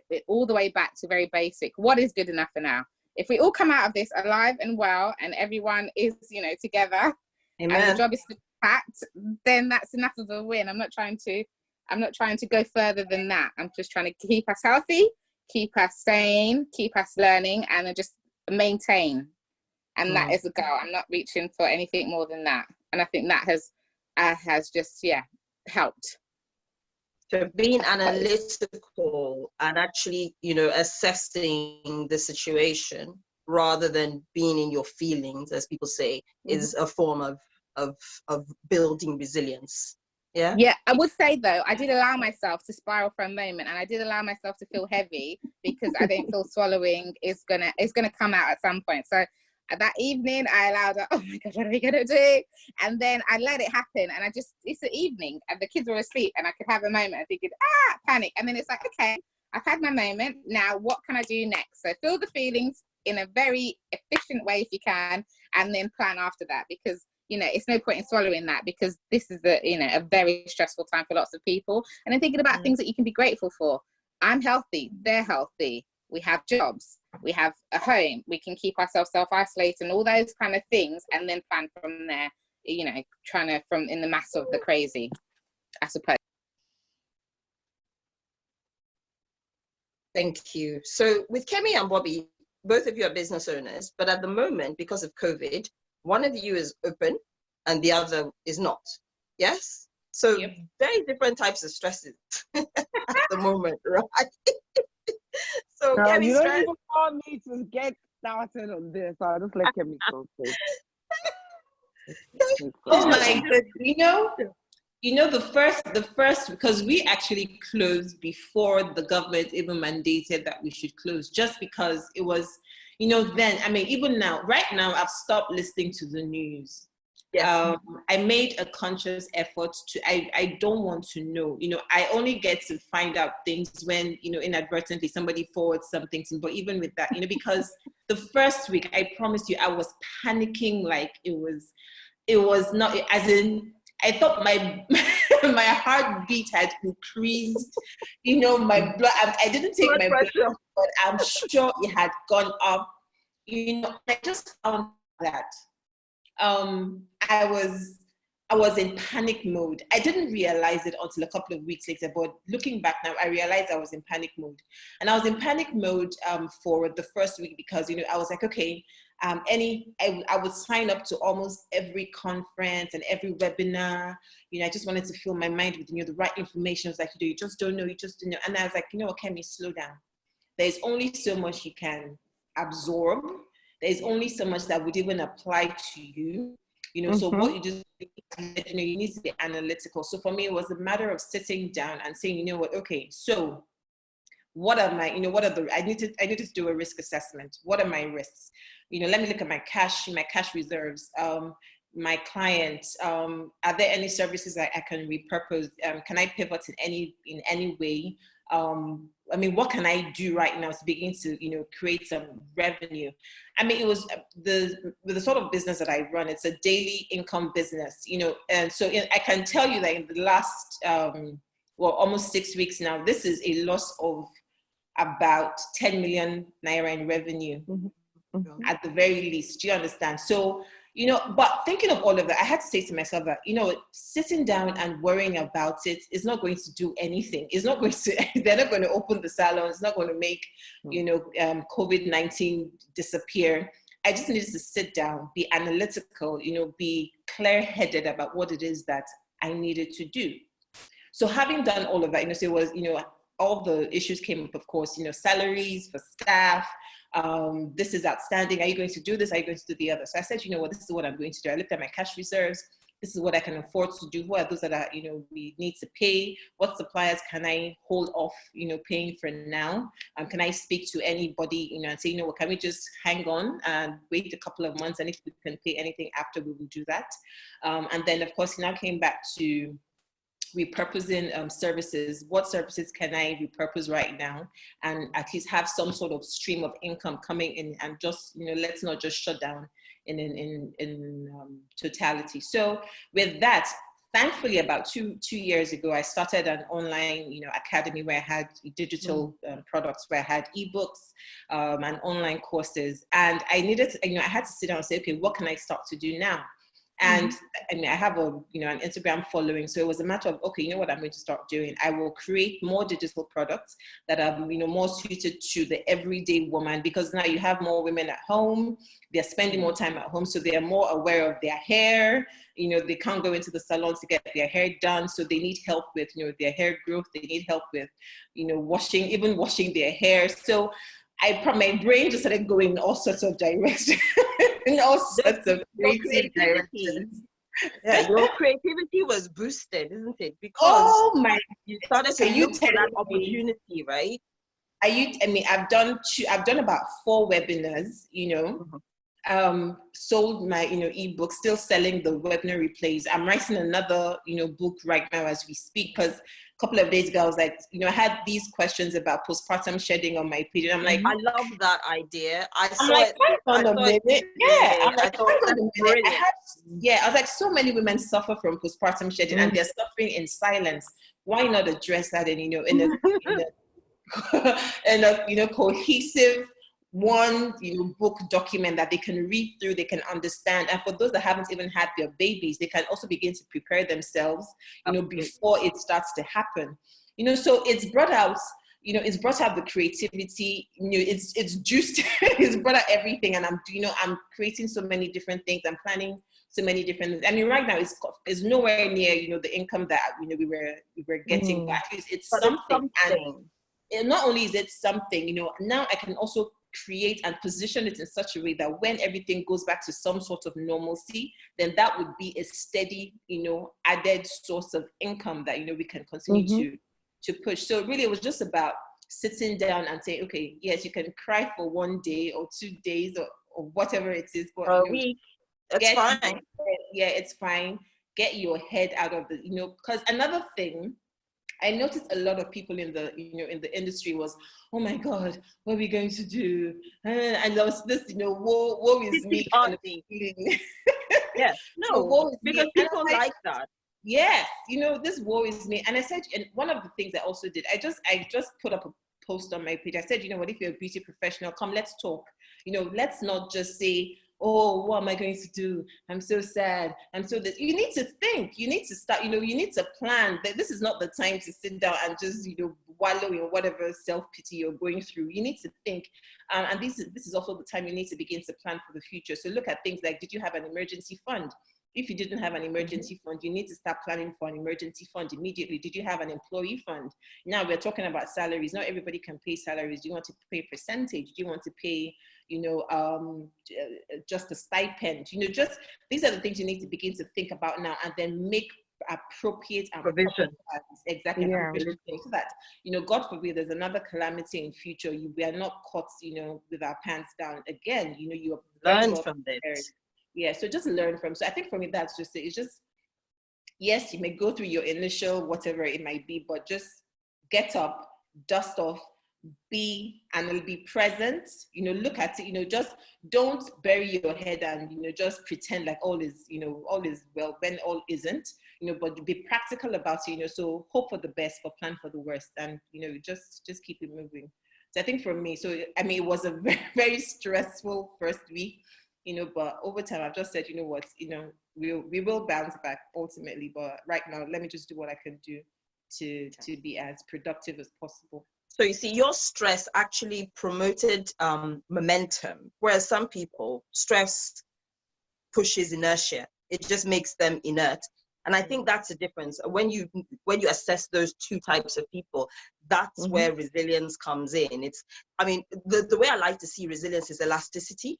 it all the way back to very basic. What is good enough for now? If we all come out of this alive and well, and everyone is, you know, together, Amen. And the job is packed, then that's enough of a win. I'm not trying to go further than that. I'm just trying to keep us healthy, keep us sane, keep us learning, and then just maintain. And that is the goal. I'm not reaching for anything more than that. And I think that has just, helped. So being analytical and actually, you know, assessing the situation rather than being in your feelings, as people say, is a form of building resilience. Yeah, I would say though, I did allow myself to spiral for a moment, and I did allow myself to feel heavy because I don't feel swallowing is gonna come out at some point. So that evening I allowed her, oh my God, what are we gonna do? And then I let it happen, and it's the evening and the kids were asleep, and I could have a moment of thinking, panic. And then it's like, okay, I've had my moment, now what can I do next? So feel the feelings in a very efficient way if you can, and then plan after that, because you know, it's no point in swallowing that, because this is a very stressful time for lots of people. And then thinking about things that you can be grateful for. I'm healthy, they're healthy, we have jobs, we have a home, we can keep ourselves self-isolated and all those kind of things, and then plan from there, you know, from in the mass of the crazy, I suppose. Thank you. So with Kemi and Bobby, both of you are business owners, but at the moment, because of COVID, one of you is open and the other is not. Yes? So very different types of stresses at the moment, right? So no, Kemi, you don't even want me to get started on this. I'll just let Kemi go. Oh my God. You know, the first, because we actually closed before the government even mandated that we should close, just because it was, you know, then, I mean, even now, right now, I've stopped listening to the news. Yes. I made a conscious effort I don't want to know, you know, I only get to find out things when, you know, inadvertently somebody forwards something to me, but even with that, you know, because the first week, I promise you, I was panicking like it was not, as in, I thought my my heartbeat had increased, you know, my blood, I didn't take my blood, but I'm sure it had gone up, you know. I just found that I was in panic mode. I didn't realize it until a couple of weeks later, but looking back now, I realized I was in panic mode. And I was in panic mode for the first week because, you know, I was like, okay, I would sign up to almost every conference and every webinar. You know, I just wanted to fill my mind with, you know, the right information. I was like, you just don't know, you just don't know. And I was like, you know what, Kemi, slow down. There's only so much you can absorb. There's only so much that would even apply to you. You know, so what you just, you know, you need to be analytical. So for me, it was a matter of sitting down and saying, you know what, okay, so what are my, you know, what are the, I need to do a risk assessment. What are my risks? You know, let me look at my cash reserves, my clients, are there any services I can repurpose? Can I pivot in any way? I mean, what can I do right now to begin to, you know, create some revenue? I mean, it was with the sort of business that I run, it's a daily income business, you know, and so I can tell you that in the last, almost 6 weeks now, this is a loss of about 10 million naira in revenue at the very least. Do you understand? So, you know, but thinking of all of that, I had to say to myself that, you know, sitting down and worrying about it is not going to do anything. It's not going to, they're not going to open the salon. It's not going to make, you know, COVID-19 disappear. I just needed to sit down, be analytical, you know, be clear-headed about what it is that I needed to do. So having done all of that, so it was, all the issues came up, of course, salaries for staff. This is outstanding. Are you going to do this? Are you going to do the other? So I said, this is what I'm going to do. I looked at my cash reserves. This is what I can afford to do. Who are those that are, we need to pay? What suppliers can I hold off, paying for now? Can I speak to anybody, and say, can we just hang on and wait a couple of months? And if we can pay anything after, we will do that. And then, of course, now came back to repurposing services. What services can I repurpose right now and at least have some sort of stream of income coming in, and just, let's not just shut down in totality. So with that, thankfully, about two years ago, I started an online, academy where I had digital products, where I had ebooks and online courses. And I needed to, I had to sit down and say, okay, what can I start to do now? And I have an Instagram following. So it was a matter of, okay, what I'm going to start doing? I will create more digital products that are, more suited to the everyday woman, because now you have more women at home. They're spending more time at home. So they are more aware of their hair. They can't go into the salons to get their hair done. So they need help with, their hair growth. They need help with, washing their hair. So my brain just started going in all sorts of directions, in all sorts of creative directions. Yeah, your creativity was boosted, isn't it? Because you started to look for that opportunity, right? I've done about 4 webinars, sold my, ebook, still selling the webinar replays. I'm writing another, book right now as we speak, because a couple of days ago, I was like, I had these questions about postpartum shedding on my page. And I'm like, I love that idea. I saw it. Hang on a minute. I was like, so many women suffer from postpartum shedding and they're suffering in silence. Why not address that in a cohesive book document that they can read through, they can understand. And for those that haven't even had their babies, they can also begin to prepare themselves, before it starts to happen. So it's brought out, it's brought out the creativity, it's juiced, it's brought out everything. And I'm creating so many different things. I'm planning so many different, right now it's nowhere near, the income that, we were getting, but at least it's something. And not only is it something, now I can also create and position it in such a way that when everything goes back to some sort of normalcy, then that would be a steady, added source of income that, we can continue to push. So really it was just about sitting down and saying, okay, yes, you can cry for 1 day or 2 days or whatever it is. But, a week, it's fine. It's fine. Get your head out of the, because another thing, I noticed a lot of people in the, in the industry was, oh my God, what are we going to do? And there was this, woe is me kind of feeling. Yes, no, because people like that. Yes, this woe is me. And I said, and one of the things I also did, I just put up a post on my page. I said, what, if you're a beauty professional, come, let's talk. Let's not just say, oh, what am I going to do? I'm so sad. I'm so this. You need to think. You need to start, you need to plan. That this is not the time to sit down and just, wallow in whatever self-pity you're going through. You need to think. And this is also the time you need to begin to plan for the future. So look at things like, did you have an emergency fund? If you didn't have an emergency fund, you need to start planning for an emergency fund immediately. Did you have an employee fund? Now we're talking about salaries. Not everybody can pay salaries. Do you want to pay a percentage? Do you want to pay, just a stipend? Just these are the things you need to begin to think about now, and then make appropriate and provision. Exactly. So that, God forbid, there's another calamity in future. We are not caught, with our pants down again. You are learn from this. Yeah, so just learn from. So I think for me, that's just it. It's just, yes, you may go through your initial whatever it might be, but just get up, dust off, be present. Look at it. Just don't bury your head and just pretend like all is well when all isn't. But be practical about it. So hope for the best, but plan for the worst, and just keep it moving. So I think for me, it was a very, very stressful first week. But over time, I've just said, what, we will bounce back ultimately. But right now, let me just do what I can do to be as productive as possible. So you see, your stress actually promoted momentum, whereas some people, stress pushes inertia. It just makes them inert. And I think that's the difference. When you assess those two types of people, that's where resilience comes in. I mean, the way I like to see resilience is elasticity.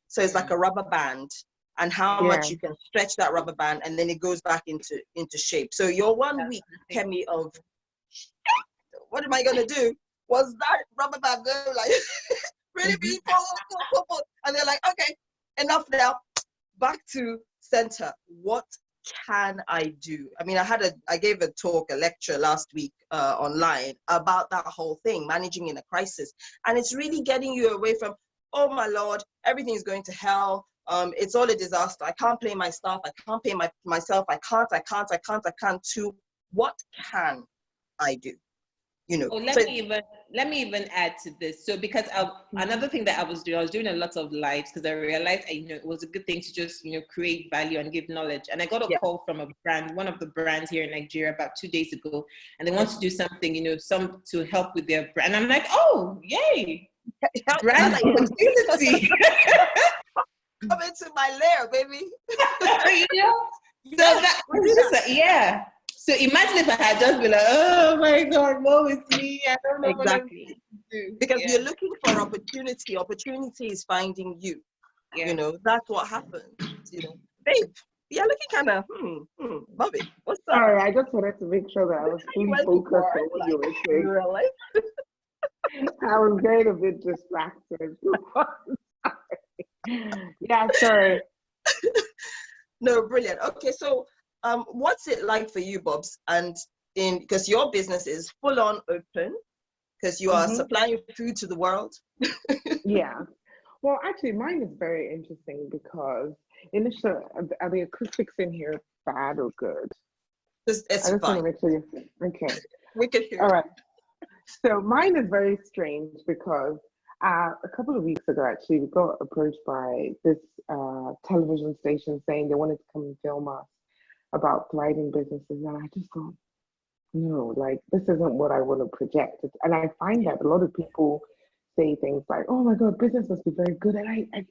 So it's like a rubber band, and how much you can stretch that rubber band, and then it goes back into shape. So your 1 week, Kemi, of what am I gonna do? Was that rubber band go like really being pull, and they're like, okay, enough now, back to center. What can I do? I mean, I gave a lecture last week online about that whole thing, managing in a crisis, and it's really getting you away from, oh my Lord, everything is going to hell. It's all a disaster. I can't play my stuff. I can't pay myself. I can't. To what can I do? You know. Oh, let me even add to this. So because another thing that I was doing a lot of lives, because I realized it was a good thing to just create value and give knowledge. And I got a call from a brand, one of the brands here in Nigeria, about 2 days ago, and they want to do something, some to help with their brand. And I'm like, oh, yay, brand opportunity. Come into my lair, baby. So that was just So imagine if I had just been like, oh my God, woe is me. I don't know what I'm going to do. Because you're looking for opportunity. Opportunity is finding you. That's what happens. Babe, you're looking kind of, Bobby, what's up? Sorry, I just wanted to make sure that I was fully focused on what you were saying. Really? I was getting a bit distracted. Yeah, sorry. No, brilliant. Okay, so what's it like for you, Bobs? And because your business is full on open, because you are supplying food to the world. Yeah. Well, actually, mine is very interesting because initially, are the acoustics in here bad or good? It's I just fine. want to make sure okay. We can hear. All right. So mine is very strange because a couple of weeks ago, actually, we got approached by this television station saying they wanted to come and film us about thriving businesses. And I just thought, no, like, this isn't what I want to project. And I find that a lot of people say things like, oh my God, business must be very good. And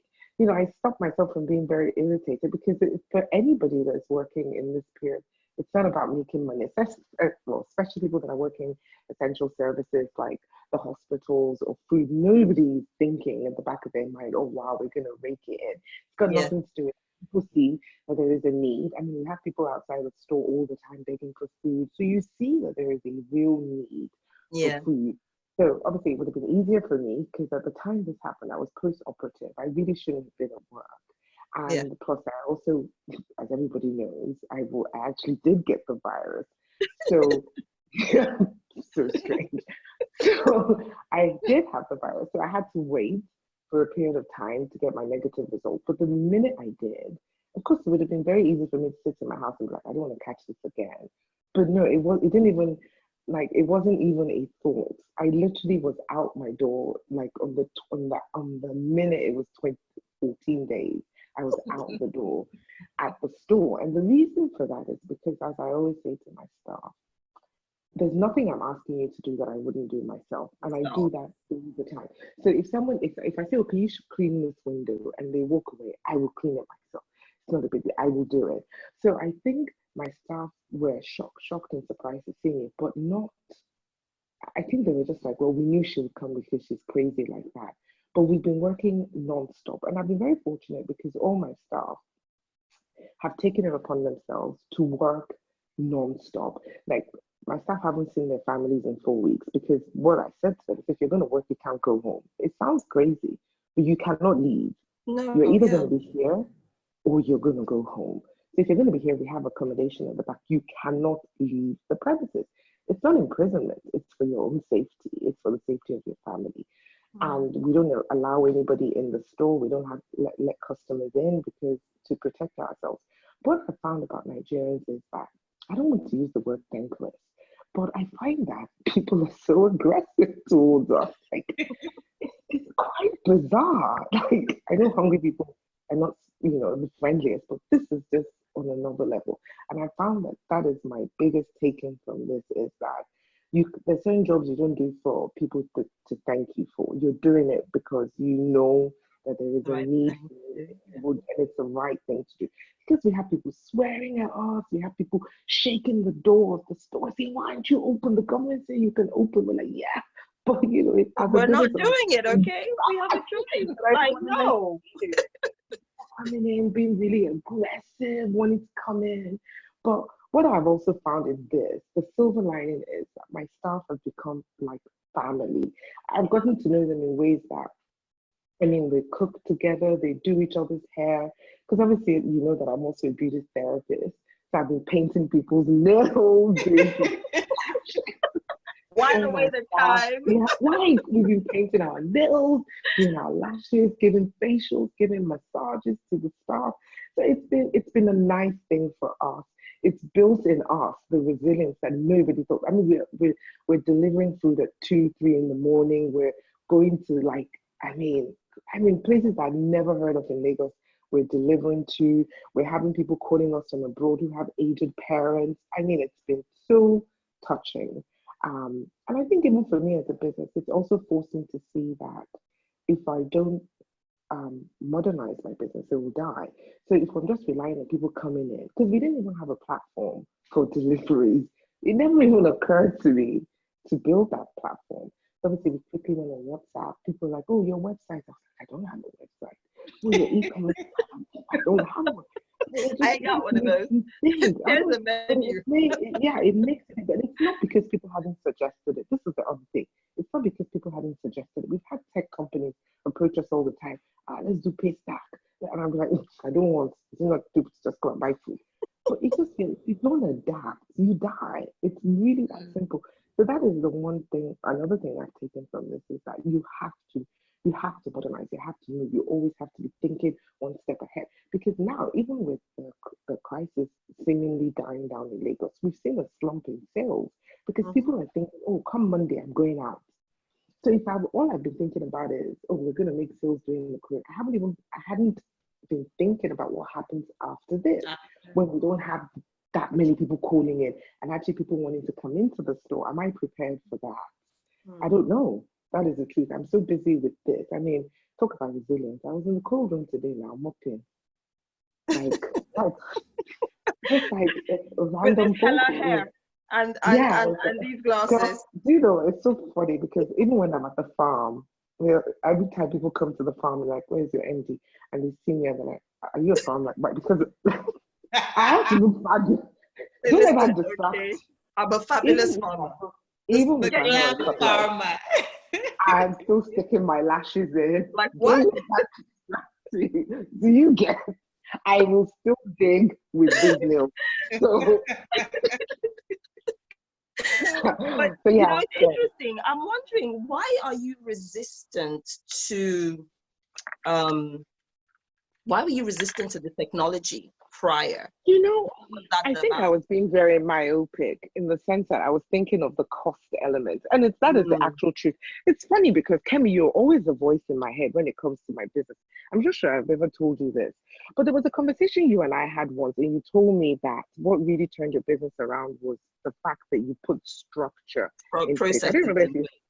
I stop myself from being very irritated because for anybody that's working in this period, it's not about making money, especially people that are working essential services like the hospitals or food. Nobody's thinking at the back of their mind, oh wow, we're going to rake it in. It's got nothing to do with it. People see that there is a need. I mean, you have people outside the store all the time begging for food. So you see that there is a real need for food. So obviously it would have been easier for me because at the time this happened, I was post-operative. I really shouldn't have been at work. And plus, I also, as everybody knows, I actually did get the virus. So, so strange. So I did have the virus. So I had to wait for a period of time to get my negative result. But the minute I did, of course, it would have been very easy for me to sit in my house and be like, I don't want to catch this again. But no, it wasn't even a thought. I literally was out my door, like on the minute it was 14 days. I was out the door at the store. And the reason for that is because, as I always say to my staff, there's nothing I'm asking you to do that I wouldn't do myself. And I do that all the time. So if I say, okay, you should clean this window, and they walk away, I will clean it myself. It's not a big deal. I will do it. So I think my staff were shocked and surprised to see me, but not, I think they were just like, well, we knew she would come because she's crazy like that. But we've been working non-stop. And I've been very fortunate because all my staff have taken it upon themselves to work non-stop. Like, my staff haven't seen their families in 4 weeks because what I said to them is, if you're going to work, you can't go home. It sounds crazy, but you cannot leave. No, you're either going to be here or you're going to go home. So if you're going to be here, we have accommodation at the back. You cannot leave the premises. It's not imprisonment. It's for your own safety. It's for the safety of your family. And we don't allow anybody in the store. We don't have let customers in because to protect ourselves. What I found about Nigerians is that, I don't want to use the word thankless, but I find that people are so aggressive towards us. Like, it's quite bizarre. Like, I know hungry people are not, the friendliest, but this is just on another level. And I found that is my biggest takeaway from this is that there's certain jobs you don't do for people to thank you for. You're doing it because you know that there is a Right need thing for to it, do. and it's the right thing to do. Because we have people swearing at us, we have people shaking the door of the store saying, "Why don't you open?" The government say you can open. We're like, yeah, but as a We're not business owner, doing it, okay? We have a choice. I know. coming in, being really aggressive, wanting to come in. But what I've also found is this: the silver lining is that my staff have become like family. I've gotten to know them in ways that, I mean, we cook together, they do each other's hair. Because obviously, you know that I'm also a beauty therapist. So I've been painting people's nails, doing While oh away my the God. time. Yeah, like we've been painting our nails, doing our lashes, giving facials, giving massages to the staff. So it's been a nice thing for us. It's built in us the resilience that nobody thought. I mean, we're delivering food at 2, 3 in the morning. We're going to like, I mean places I've never heard of in Lagos. We're delivering to. We're having people calling us from abroad who have aged parents. I mean, it's been so touching. And I think even for me as a business, it's also forced me to see that if I don't modernize my business, it will die. So if I'm just relying on people coming in, because we didn't even have a platform for deliveries, it never even occurred to me to build that platform. Obviously, we quickly went on WhatsApp. People were like, "Oh, your website." I was like, "I don't have a website." "Oh, your e-commerce." I don't have one. It I just got one of those. think. I Here's don't, the but menu. it makes it, but it's not because people haven't suggested it. This is the other thing. It's not because people haven't suggested it. We've had tech companies approach us all the time. Let's do pay stack. And I'm like, I don't want, it's not people to just go and buy food. But it's just, if you don't adapt, you die. It's really that simple. So that is the one thing, another thing I've taken from this is that you have to modernize, you have to move, you always have to be thinking one step ahead. Because now, even with the crisis seemingly dying down in Lagos, we've seen a slump in sales because people are thinking, oh, come Monday, I'm going out. So if all I've been thinking about is, oh, we're going to make sales during the career, I hadn't been thinking about what happens after this when we don't have that many people calling in and actually people wanting to come into the store. Am I prepared for that? I don't know. That is the truth. I'm so busy with this. I mean, talk about resilience. I was in the cold room today now, mopping. Like just like a With this random phone color call. hair and Yeah, these girl, glasses. do you know, it's so funny because even when I'm at the farm, every time people come to the farm, they're like, "Where's your MD?" And they see me and they're like, "Are you a farmer?" Like, right, because I have to look fabulous. Hey, Don't let listen, that distract. okay. I'm a Even fabulous if farmer. I even The if I glam haven't cut light, farmer. I'm still sticking my lashes in. Like Don't what? let that distract me. Do you get? I will still dig with these nails. So, But so you know, yeah. it's So, interesting. I'm wondering, why are you resistant to why were you resistant to the technology prior? you know, What was that I think I about? was being very myopic in the sense that I was thinking of the cost element. And that is the actual truth. It's funny because Kemi, you're always a voice in my head when it comes to my business. I'm not sure I've ever told you this, but there was a conversation you and I had once, and you told me that what really turned your business around was the fact that you put structure in place. I Processes don't remember if in you, place.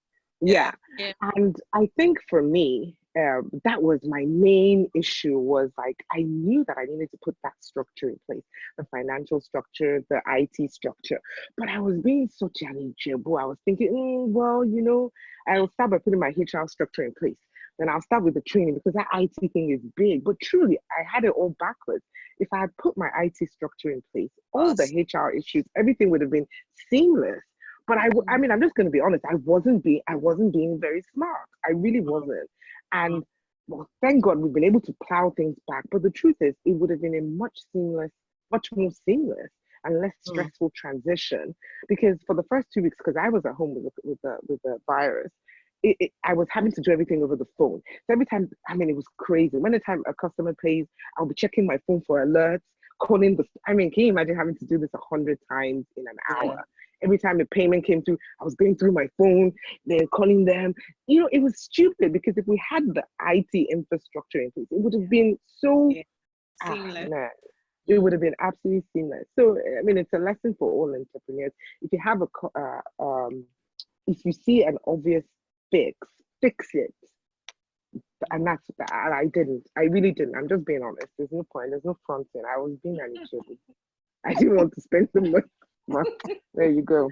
yeah. Yeah. And I think for me, that was my main issue was like, I knew that I needed to put that structure in place, the financial structure, the IT structure. But I was being so janijibu. I was thinking, well, I'll start by putting my HR structure in place. Then I'll start with the training because that IT thing is big. But truly, I had it all backwards. If I had put my IT structure in place, all the HR issues, everything would have been seamless. But I mean, I'm just going to be honest. I wasn't being very smart. I really wasn't. And well, thank God we've been able to plow things back. But the truth is, it would have been a much more seamless and less stressful transition. Because for the first 2 weeks, because I was at home with the virus, I was having to do everything over the phone. So every time, I mean, it was crazy. When the time a customer pays, I'll be checking my phone for alerts, calling can you imagine having to do this 100 times in an hour? Every time a payment came through, I was going through my phone, then calling them. It was stupid because if we had the IT infrastructure in place, it would have been so seamless. man, it would have been absolutely seamless. So I mean, it's a lesson for all entrepreneurs. If you have if you see an obvious fix it. And I didn't. I really didn't. I'm just being honest. There's no point. There's no fronting. I was being manipulated. I didn't want to spend the money. But there you go.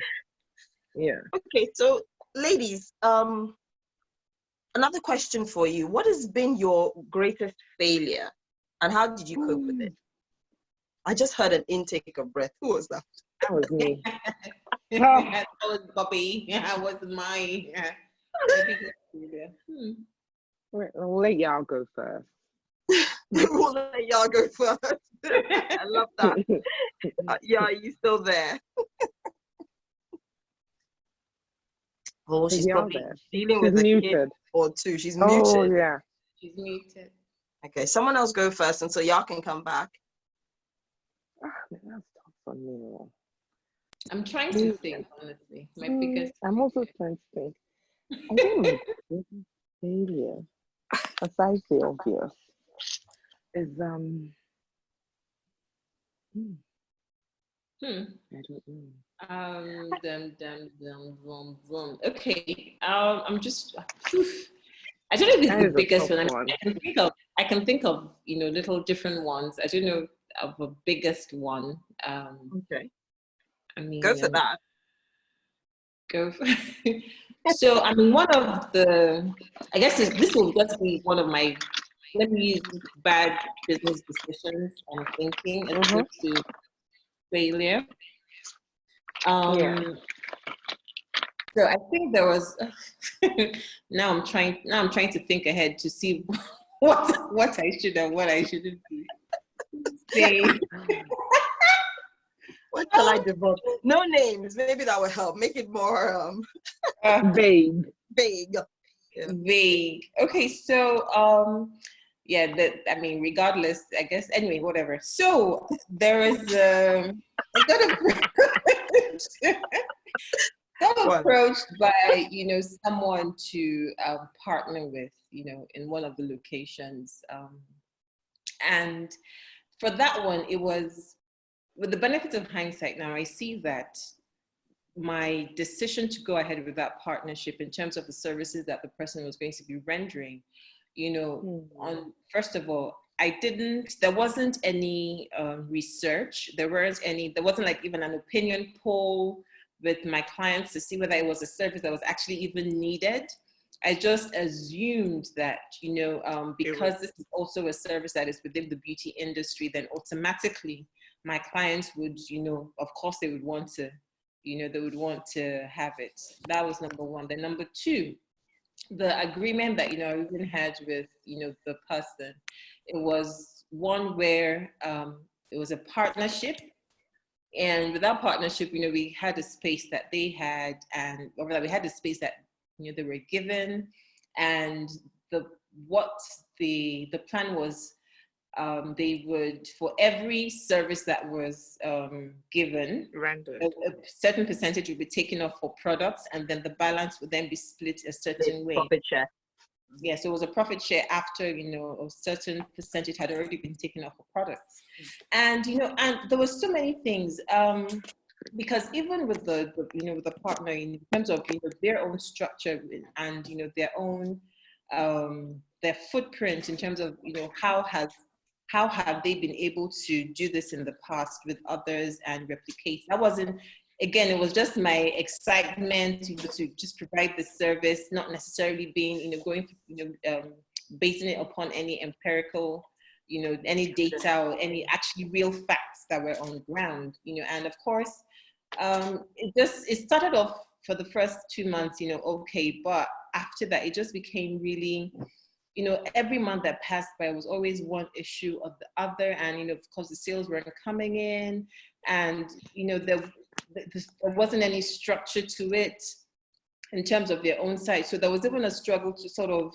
Yeah. Okay, so ladies, another question for you. What has been your greatest failure and how did you cope with it? I just heard an intake of breath. Who was that? That was me. That was Bobby. That was my biggest failure. I'll let y'all go first. We'll let y'all go first. I love that. Yeah, are you still there? Oh, she's probably there. dealing She's with a muted. kid or two. She's Oh, muted. yeah. She's muted. Okay, someone else go first, and so y'all can come back. Man, that's tough for me. I'm trying to think, honestly. My biggest I'm also trying to think. I think my biggest failure, aside the obvious, is I don't know. Okay. I'm just. I don't know if it's the biggest one. I can think of little different ones. I don't know of a biggest one. Okay. I mean, go for that. Go for. So I mean, one of the. I guess this will just be one of my. Let me use bad business decisions and thinking as opposed to failure. So I think there was. Now I'm trying to think ahead to see what I should and what I shouldn't say. What shall I devote? No names. Maybe that will help. Make it more vague. Vague. Yeah. Vague. Okay, so I mean, regardless, I guess. Anyway, whatever. So there is I got approached by someone to partner with in one of the locations, and for that one, it was with the benefit of hindsight. Now I see that my decision to go ahead with that partnership in terms of the services that the person was going to be rendering, on first of all, there wasn't any research. There wasn't like even an opinion poll with my clients to see whether it was a service that was actually even needed. I just assumed that, because this is also a service that is within the beauty industry, then automatically my clients would, of course they would want to, they would want to have it. That was number one. Then number two, the agreement that, I even had with, the person, it was one where it was a partnership. And with that partnership, we had a space that they had, and over that we had a space that, they were given. And the plan was, they would, for every service that was given, rendered, a certain percentage would be taken off for products, and then the balance would then be split a certain way. Profit share. Yeah, so it was a profit share after, a certain percentage had already been taken off for products. And, and there was so many things, because even with the with the partner, in terms of, their own structure and, their own, their footprint in terms of, how have they been able to do this in the past with others and replicate? That wasn't, again, it was just my excitement to just provide the service, not necessarily being, going, basing it upon any empirical, any data or any actually real facts that were on ground, and of course, it started off for the first 2 months, okay, but after that, it just became really, every month that passed by was always one issue of the other, and, of course, the sales weren't coming in, and, there wasn't any structure to it in terms of their own side. So there was even a struggle to sort of,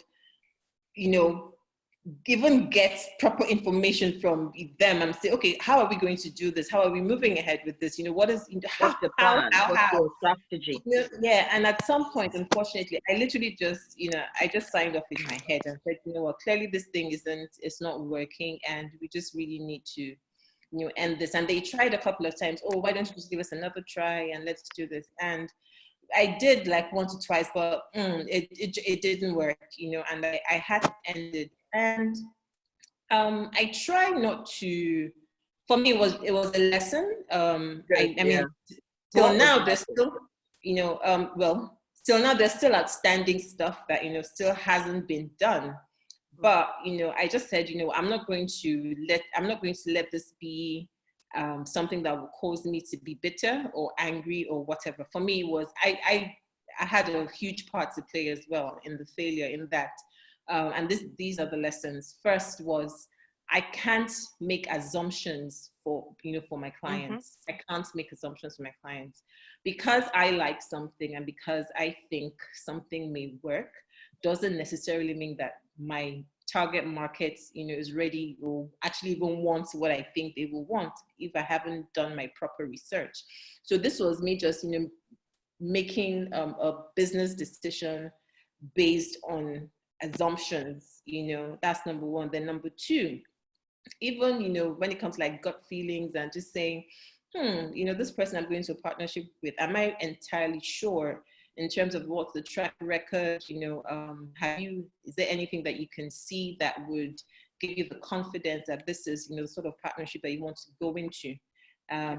even get proper information from them and say, okay, how are we going to do this? How are we moving ahead with this? What is, what's the plan? What's your strategy? Yeah, and at some point, unfortunately, I literally just, I just signed off in my head and said, clearly this thing it's not working, and we just really need to, end this. And they tried a couple of times, oh, why don't you just give us another try and let's do this? And I did like once or twice, but it didn't work, you know, and I had to end it. And I try not to. For me, it was a lesson. I mean, till now there's still, you know, well, till now there's still outstanding stuff that, you know, still hasn't been done. But, you know, I just said, you know, I'm not going to let this be something that will cause me to be bitter or angry or whatever. For me, it was I had a huge part to play as well in the failure in that. And these are the lessons. First was, I can't make assumptions for my clients. I can't make assumptions for my clients because I like something and because I think something may work doesn't necessarily mean that my target market, you know, is ready or actually even wants what I think they will want if I haven't done my proper research. So this was me just, you know, making a business decision based on assumptions, you know. That's number one. Then number two, even, you know, when it comes to like gut feelings and just saying, you know, this person I'm going to a partnership with, am I entirely sure in terms of what's the track record, you know, is there anything that you can see that would give you the confidence that this is, you know, the sort of partnership that you want to go into?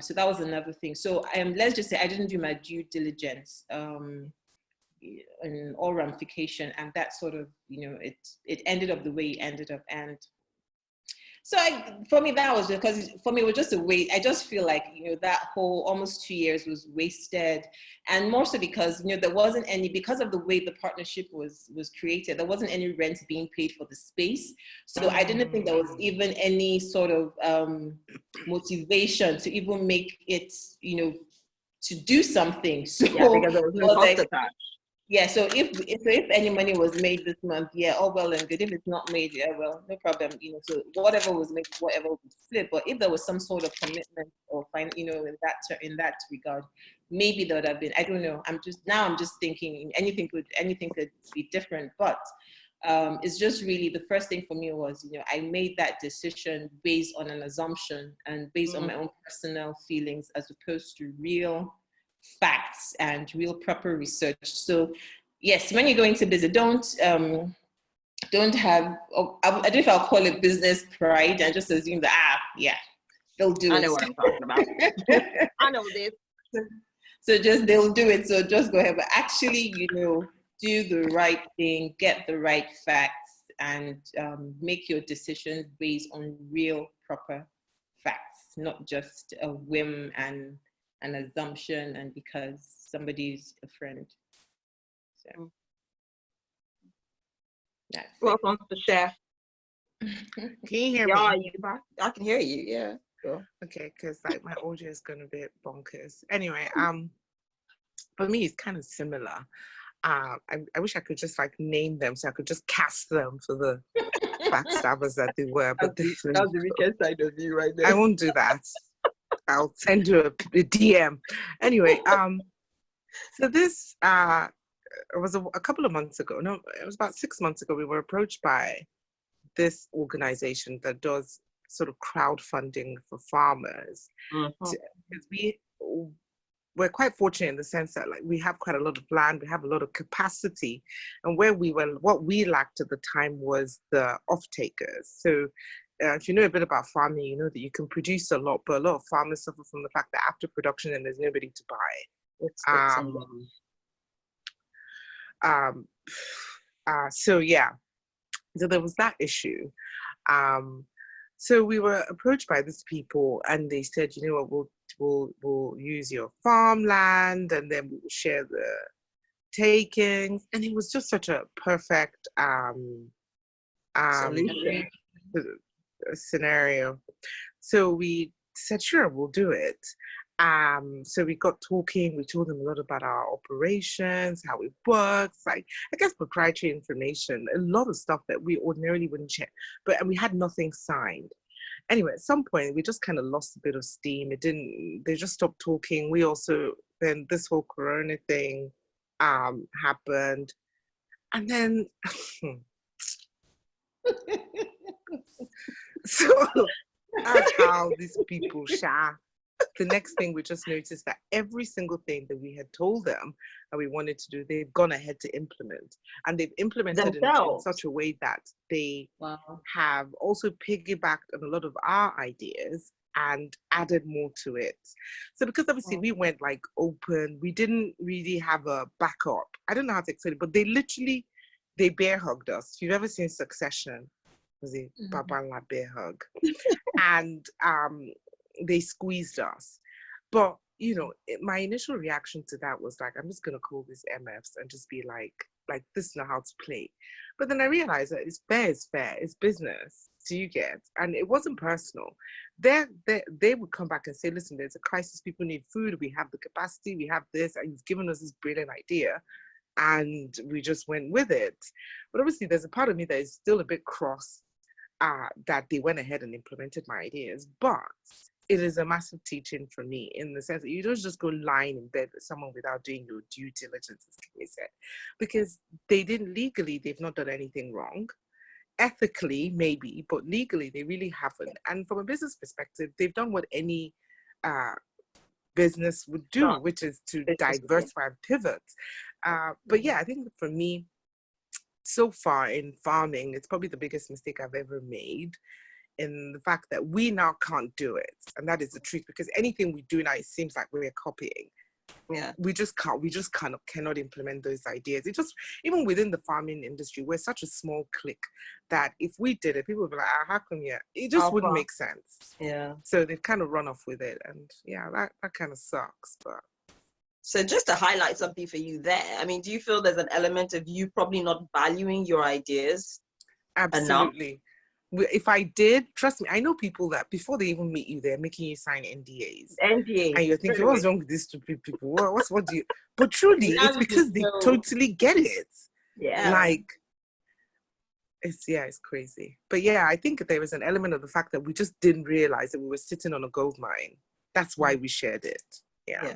So that was another thing. So let's just say I didn't do my due diligence in all ramification, and that sort of, you know, it ended up the way it ended up. And so for me, that was because for me, it was just a waste. I just feel like, you know, that whole almost 2 years was wasted. And more so because, you know, there wasn't any, because of the way the partnership was created, there wasn't any rent being paid for the space. So I didn't think there was even any sort of motivation to even make it, you know, to do something. So yeah, because there was no cost attached. Yeah, so if any money was made this month, yeah, all well and good. If it's not made, yeah, well, no problem, you know. So whatever was made, whatever would flip. But if there was some sort of commitment or you know, in that regard, maybe there would have been. I don't know. I'm just thinking anything could be different. But it's just really the first thing for me was, you know, I made that decision based on an assumption and based on my own personal feelings as opposed to real facts and real proper research. So yes, when you go into business, don't have, I don't know if I'll call it business pride and just assume that yeah, they'll do it. I know what I'm talking about. I know this. So they'll do it, so just go ahead. But actually, you know, do the right thing, get the right facts, and make your decisions based on real proper facts, not just a whim and an assumption and because somebody's a friend. So that's welcome to Chef. Can you hear me? I can hear you. Yeah. Cool. Okay, because like my audio is going a bit bonkers. Anyway, for me it's kind of similar. I wish I could just like name them so I could just cast them for the backstabbers that they were. But that's the weakest side of you right there. I won't do that. I'll send you a DM. Anyway, so this it was a couple of months ago. No, it was about 6 months ago. We were approached by this organization that does sort of crowdfunding for farmers. Because we're quite fortunate in the sense that like we have quite a lot of land, we have a lot of capacity, and what we lacked at the time was the off-takers. So if you know a bit about farming, you know that you can produce a lot, but a lot of farmers suffer from the fact that after production, then there's nobody to buy. So yeah, so there was that issue. So we were approached by these people, and they said, you know what, we'll use your farmland, and then we'll share the takings. And it was just such a perfect scenario. So we said, sure, we'll do it. So we got talking, we told them a lot about our operations, how it works, like, I guess proprietary information, a lot of stuff that we ordinarily wouldn't share, and we had nothing signed. Anyway, at some point, we just kind of lost a bit of steam. They just stopped talking. Then this whole Corona thing happened. And then, so that's how these people the next thing we just noticed that every single thing that we had told them that we wanted to do, they've gone ahead to implement. And they've implemented it in such a way that they have also piggybacked on a lot of our ideas and added more to it. So because obviously we went like open, we didn't really have a backup. I don't know how to explain it, but they bear hugged us. If you've ever seen Succession, was it Papa and La bear hug? And they squeezed us. But you know, my initial reaction to that was like, I'm just gonna call this MFs and just be like this is not how to play. But then I realized that it's fair, it's business. Do you get? And it wasn't personal. They would come back and say, listen, there's a crisis, people need food, we have the capacity, we have this, and you've given us this brilliant idea. And we just went with it. But obviously there's a part of me that is still a bit cross that they went ahead and implemented my ideas. But it is a massive teaching for me in the sense that you don't just go lying in bed with someone without doing your due diligence, as Kimmy said. Because they've not done anything wrong. Ethically, maybe, but legally, they really haven't. And from a business perspective, they've done what any business would do, which is to diversify and pivot. But yeah, I think for me, so far in farming, it's probably the biggest mistake I've ever made, in the fact that we now can't do it. And that is the truth, because anything we do now, it seems like we're copying. Yeah, we just cannot implement those ideas. It just, even within the farming industry, we're such a small clique that if we did it, people would be like, how come it just wouldn't make sense. Yeah. So they've kind of run off with it, and yeah, that kind of sucks. But so just to highlight something for you there, I mean, do you feel there's an element of you probably not valuing your ideas? Absolutely. Enough? If I did, trust me, I know people that before they even meet you, they're making you sign NDAs. And you're thinking, what's wrong with these stupid people? What do you? But truly, it's because they totally get it. Yeah. Like, it's crazy. But yeah, I think there was an element of the fact that we just didn't realize that we were sitting on a gold mine. That's why we shared it. Yeah.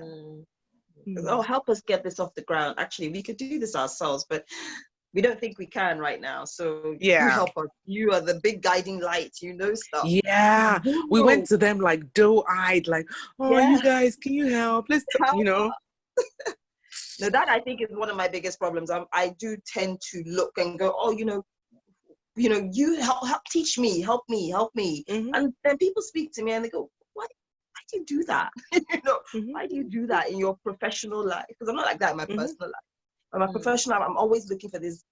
Oh, help us get this off the ground. Actually, we could do this ourselves, but we don't think we can right now. So you help us. You are the big guiding light. You know stuff. Yeah. We went to them like doe-eyed, like, you guys, can you help? Let's, No, that I think is one of my biggest problems. I do tend to look and go, you help teach me, help me. Mm-hmm. And then people speak to me and they go, why do you do that? Why do you do that in your professional life? Because I'm not like that in my personal life. In my professional life, I'm always looking for this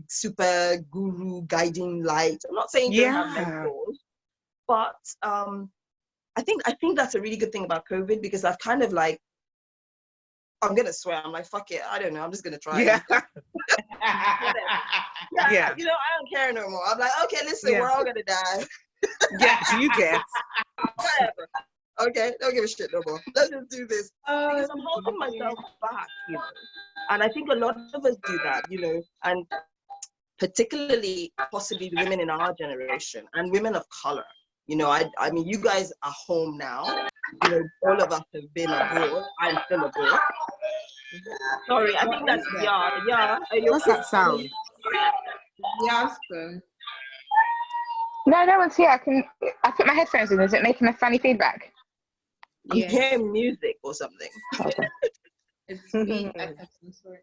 super guru guiding light. I'm not saying don't have mentors, but I think that's a really good thing about COVID, because I've kind of like, I'm gonna swear, I'm like, fuck it, I don't know, I'm just gonna try. Yeah. I don't care no more. I'm like, okay, listen, we're all gonna die. Do you get? Whatever. Okay, don't give a shit no more. Let's just do this. Because I'm holding myself back, And I think a lot of us do that, and particularly possibly the women in our generation and women of color. I mean, you guys are home now. All of us have been abroad. I'm still abroad. Sorry, I think that's yeah. What's that sound? No one's here. I put my headphones in. Is it making a funny feedback? I'm hearing music or something. Okay. It's me. I'm sorry.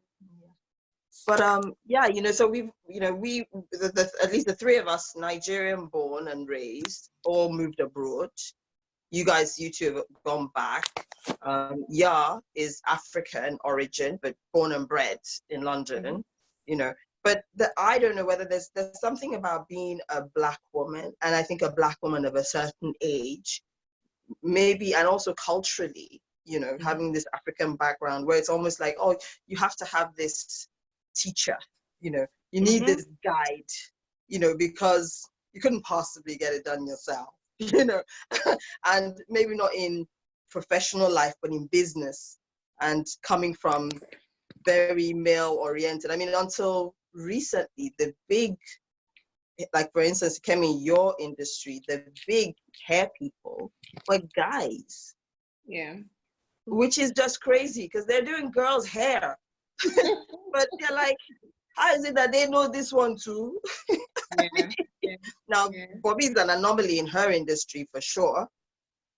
But so we've, at least the three of us, Nigerian born and raised, all moved abroad. You two have gone back. Is African origin, but born and bred in London, But I don't know whether there's something about being a Black woman, and I think a Black woman of a certain age, maybe, and also culturally, having this African background where it's almost like, oh, you have to have this teacher, you need this guide, because you couldn't possibly get it done yourself, and maybe not in professional life, but in business, and coming from very male oriented. I mean, until recently, the big, like for instance, Kemi, your industry, the big hair people were guys. Yeah. Which is just crazy, because they're doing girls' hair. But they're like, how is it that they know this one too? Now, Bobby's an anomaly in her industry for sure.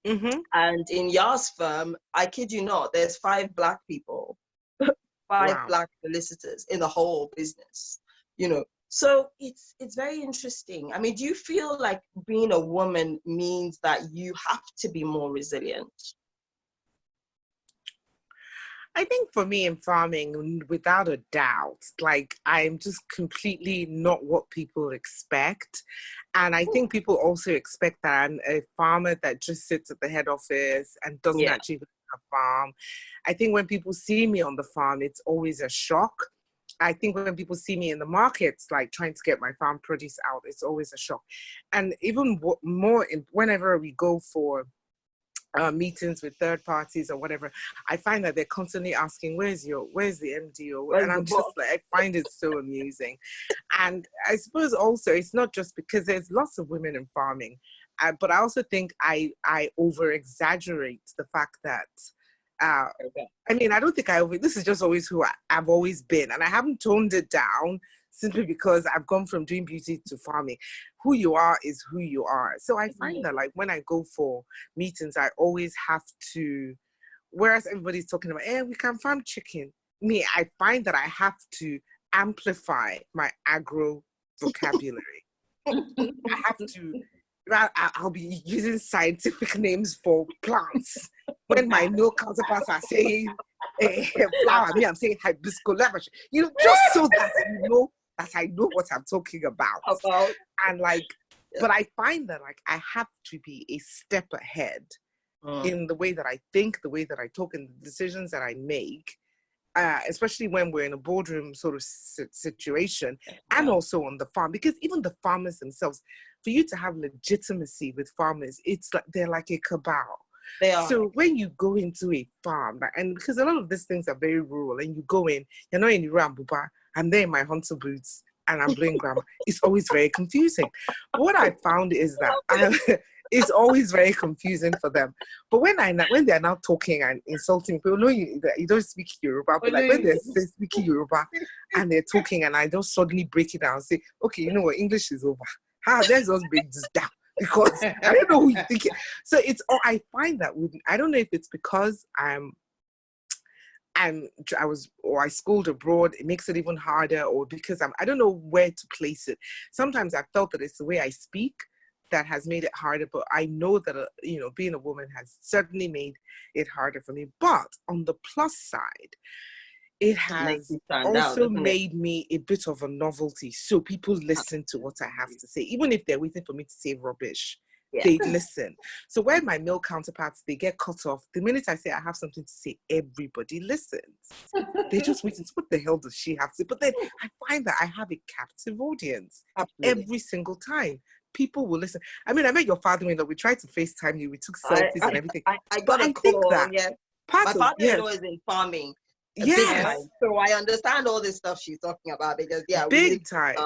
Mm-hmm. And in Yar's firm, I kid you not, there's 5 Black people, 5 Wow. Black solicitors in the whole business, you know. So it's very interesting. I mean, do you feel like being a woman means that you have to be more resilient? I think for me in farming, without a doubt, like I'm just completely not what people expect. And I think people also expect that I'm a farmer that just sits at the head office and doesn't Yeah. actually have a farm. I think when people see me on the farm, it's always a shock. I think when people see me in the markets, like trying to get my farm produce out, it's always a shock. And even more, whenever we go for meetings with third parties or whatever, I find that they're constantly asking, where's the MD? And I'm just like, I find it so amusing. And I suppose also it's not just because there's lots of women in farming, but I also think I over exaggerate the fact that, I mean, I don't think this is just always who I've always been. And I haven't toned it down simply because I've gone from doing beauty to farming. Who you are is who you are. So I find that like when I go for meetings, I always have to, whereas everybody's talking about, we can farm chicken. Me, I find that I have to amplify my agro vocabulary. I have to, I'll be using scientific names for plants. When my male counterparts are saying flower, me, I'm saying hibiscus, just so that you know that I know what I'm talking about. And like, but I find that like I have to be a step ahead in the way that I think, the way that I talk, and the decisions that I make, especially when we're in a boardroom sort of situation, and also on the farm, because even the farmers themselves, for you to have legitimacy with farmers, it's like they're like a cabal. They are. So when you go into a farm, and because a lot of these things are very rural, and you go in, you're not in Rambuba, I'm there in my hunter boots and I'm blowing grammar. It's always very confusing. But what I found is that it's always very confusing for them. But when they're now talking and insulting people, know you don't speak Yoruba, but like when they're speaking Yoruba and they're talking, and I don't suddenly break it down and say, okay, you know what, English is over. Let's just break this down. Because I don't know who you think. So I find that I don't know if it's because I schooled abroad, it makes it even harder, or because I don't know where to place it. Sometimes I felt that it's the way I speak that has made it harder, but I know that being a woman has certainly made it harder for me. But on the plus side, it has also made me a bit of a novelty. So people listen to what I have to say, even if they're waiting for me to say rubbish. They listen. So when my male counterparts, they get cut off, the minute I say I have something to say, everybody listens. They just wait and say, what the hell does she have to say? But then I find that I have a captive audience. Every single time. People will listen. I mean, I met your father-in-law. We tried to FaceTime you. We took selfies and everything. I got a call. My father-in-law is in farming. Yes. So I understand all this stuff she's talking about because big time.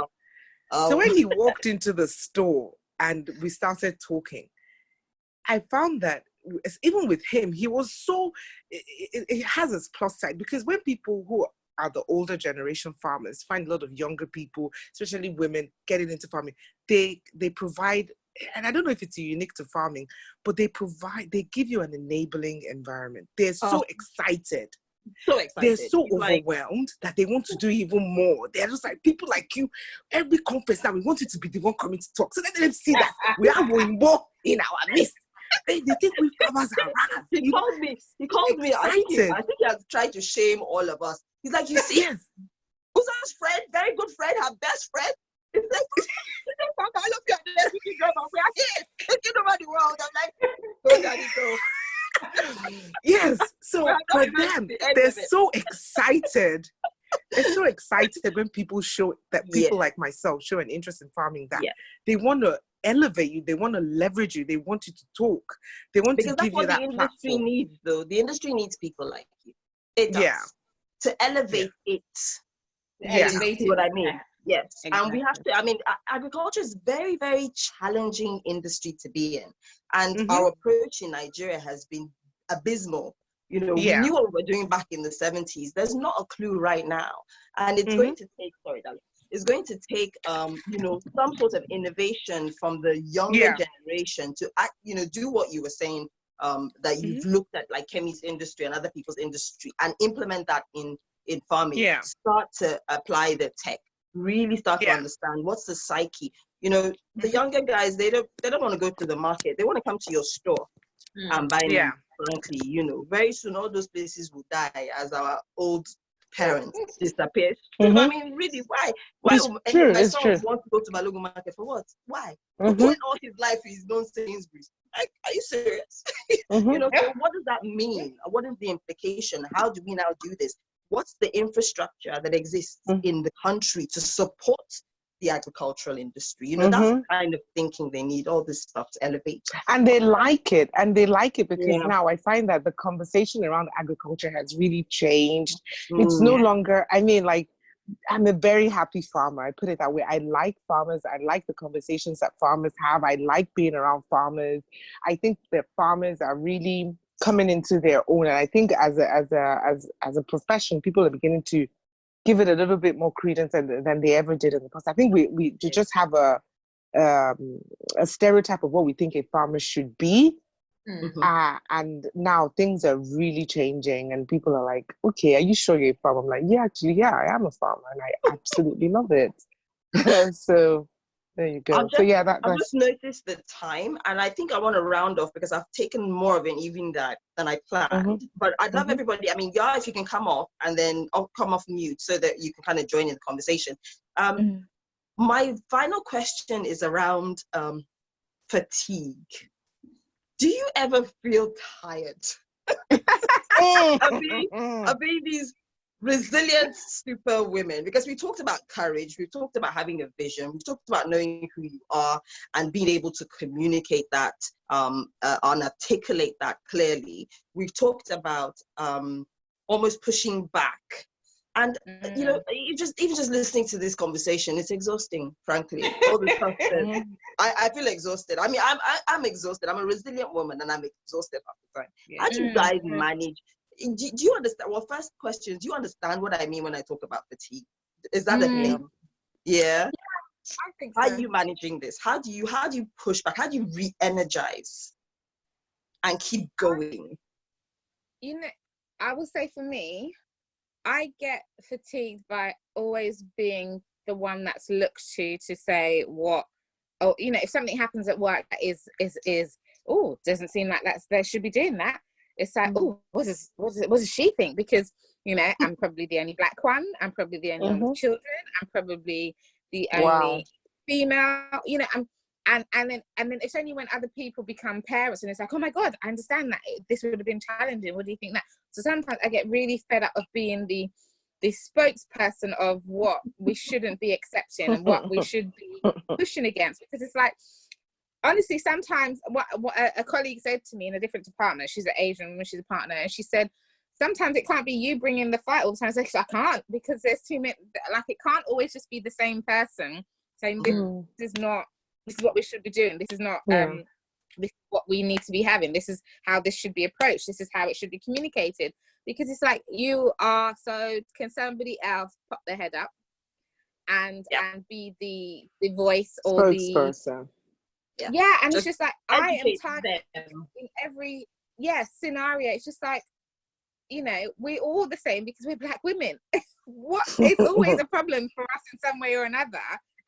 So when he walked into the store and we started talking, I found that even with him, he was so, it has its plus side, because when people who are the older generation farmers find a lot of younger people, especially women, getting into farming, they provide, and I don't know if it's unique to farming, but they give you an enabling environment. They're so excited. They're so overwhelmed that they want to do even more. They're just like, people like you, every conference now, we want you to be the one coming to talk. So let them see that we are going more in our midst. They think we farmers are rats. He called me. I think he has tried to shame all of us. He's like, you see, Uza's friend, very good friend, her best friend. He's like, I love you. We are here, taking over the world. I'm like, go, daddy, go. Yes, so for them, they're so excited. They're so excited when people show that people like myself show an interest in farming, that they want to elevate you, they want to leverage you, they want you to talk, they want to give you that platform. Because that's what the industry needs, though. The industry needs people like you. It does. To elevate it. Elevate what I mean. Yes. Exactly. And we have to, I mean, agriculture is very, very challenging industry to be in. And our approach in Nigeria has been abysmal. We knew what we were doing back in the 70s. There's not a clue right now. And it's going to take, it's going to take, some sort of innovation from the younger generation to, do what you were saying that you've looked at, like Kemi's industry and other people's industry, and implement that in farming. Yeah. Start to apply the tech. Really start to understand what's the psyche. You know, the younger guys, they don't want to go to the market. They want to come to your store and buy them. Frankly, you know, very soon all those places will die as our old parents disappear. I mean, really, why? It's true. My It's son true. wants to go to Balogun Market for what? Why? When all his life he's known Sainsbury's. Like, are you serious? You know, so what does that mean? What is the implication? How do we now do this? What's the infrastructure that exists in the country to support the agricultural industry? You know, that's the kind of thinking they need, all this stuff to elevate. And they like it. Because now I find that the conversation around agriculture has really changed. It's no longer, I mean, like, I'm a very happy farmer. I put it that way. I like farmers. I like the conversations that farmers have. I like being around farmers. I think that farmers are really coming into their own. And I think as a profession, people are beginning to give it a little bit more credence than they ever did in the past. I think we just have a stereotype of what we think a farmer should be. And now things are really changing, and people are like, okay, are you sure you're a farmer? I'm like, yeah, I am a farmer, and I absolutely love it. So there you go. I've just noticed the time, and I think I want to round off because I've taken more of an evening than I planned. But I'd love everybody, I mean, if you can come off and then I'll come off mute so that you can kind of join in the conversation. My final question is around fatigue. Do you ever feel tired? Are these resilient super women? Because we talked about courage, we've talked about having a vision, we've talked about knowing who you are and being able to communicate that and articulate that clearly. We've talked about almost pushing back. And you know, even just listening to this conversation, it's exhausting, frankly. All the stuff that I feel exhausted. I mean, I'm exhausted. I'm a resilient woman, and I'm exhausted half the time. How do you guys manage? Do you understand? Well, first question: do you understand what I mean when I talk about fatigue? Is that a thing? Yeah. I think How so. are you managing this? How do you push back? How do you re-energize and keep going? You know, I would say for me, I get fatigued by always being the one that's looked to say what, oh, you know, if something happens at work that is doesn't seem like they should be doing that. It's like, what does she think? Because, you know, I'm probably the only black one. I'm probably the only one with children. I'm probably the only female, you know, and then it's only when other people become parents and it's like, oh my God, I understand that this would have been challenging. What do you think that? So sometimes I get really fed up of being the spokesperson of what we shouldn't be accepting and what we should be pushing against, because it's like, honestly, sometimes what a colleague said to me in a different department, she's an Asian woman, she's a partner, and she said, sometimes it can't be you bringing the fight all the time. I said, I can't, because there's too many, like, it can't always just be the same person saying this is what we should be doing. This is not, this is what we need to be having. This is how this should be approached. This is how it should be communicated. Because it's like, you are, so can somebody else pop their head up and be the voice or spokesperson. And it's just like, I am tired in every scenario. It's just like, you know, we're all the same because we're black women. It's always a problem for us in some way or another,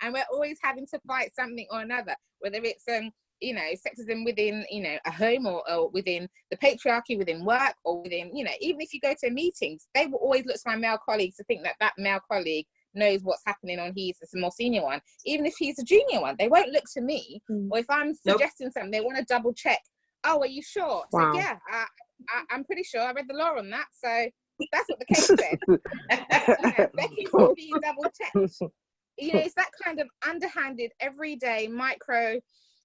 and we're always having to fight something or another, whether it's you know, sexism within, you know, a home or within the patriarchy, within work, or within, you know, even if you go to meetings, they will always look to my male colleagues to think that male colleague knows what's happening on he's a more senior one. Even if he's a junior one, they won't look to me. Or if I'm suggesting something, they want to double check. Oh, are you sure? So yeah, I'm pretty sure. I read the law on that, so that's what the case said. You know, Becky's not being double checked. You know, it's that kind of underhanded, everyday micro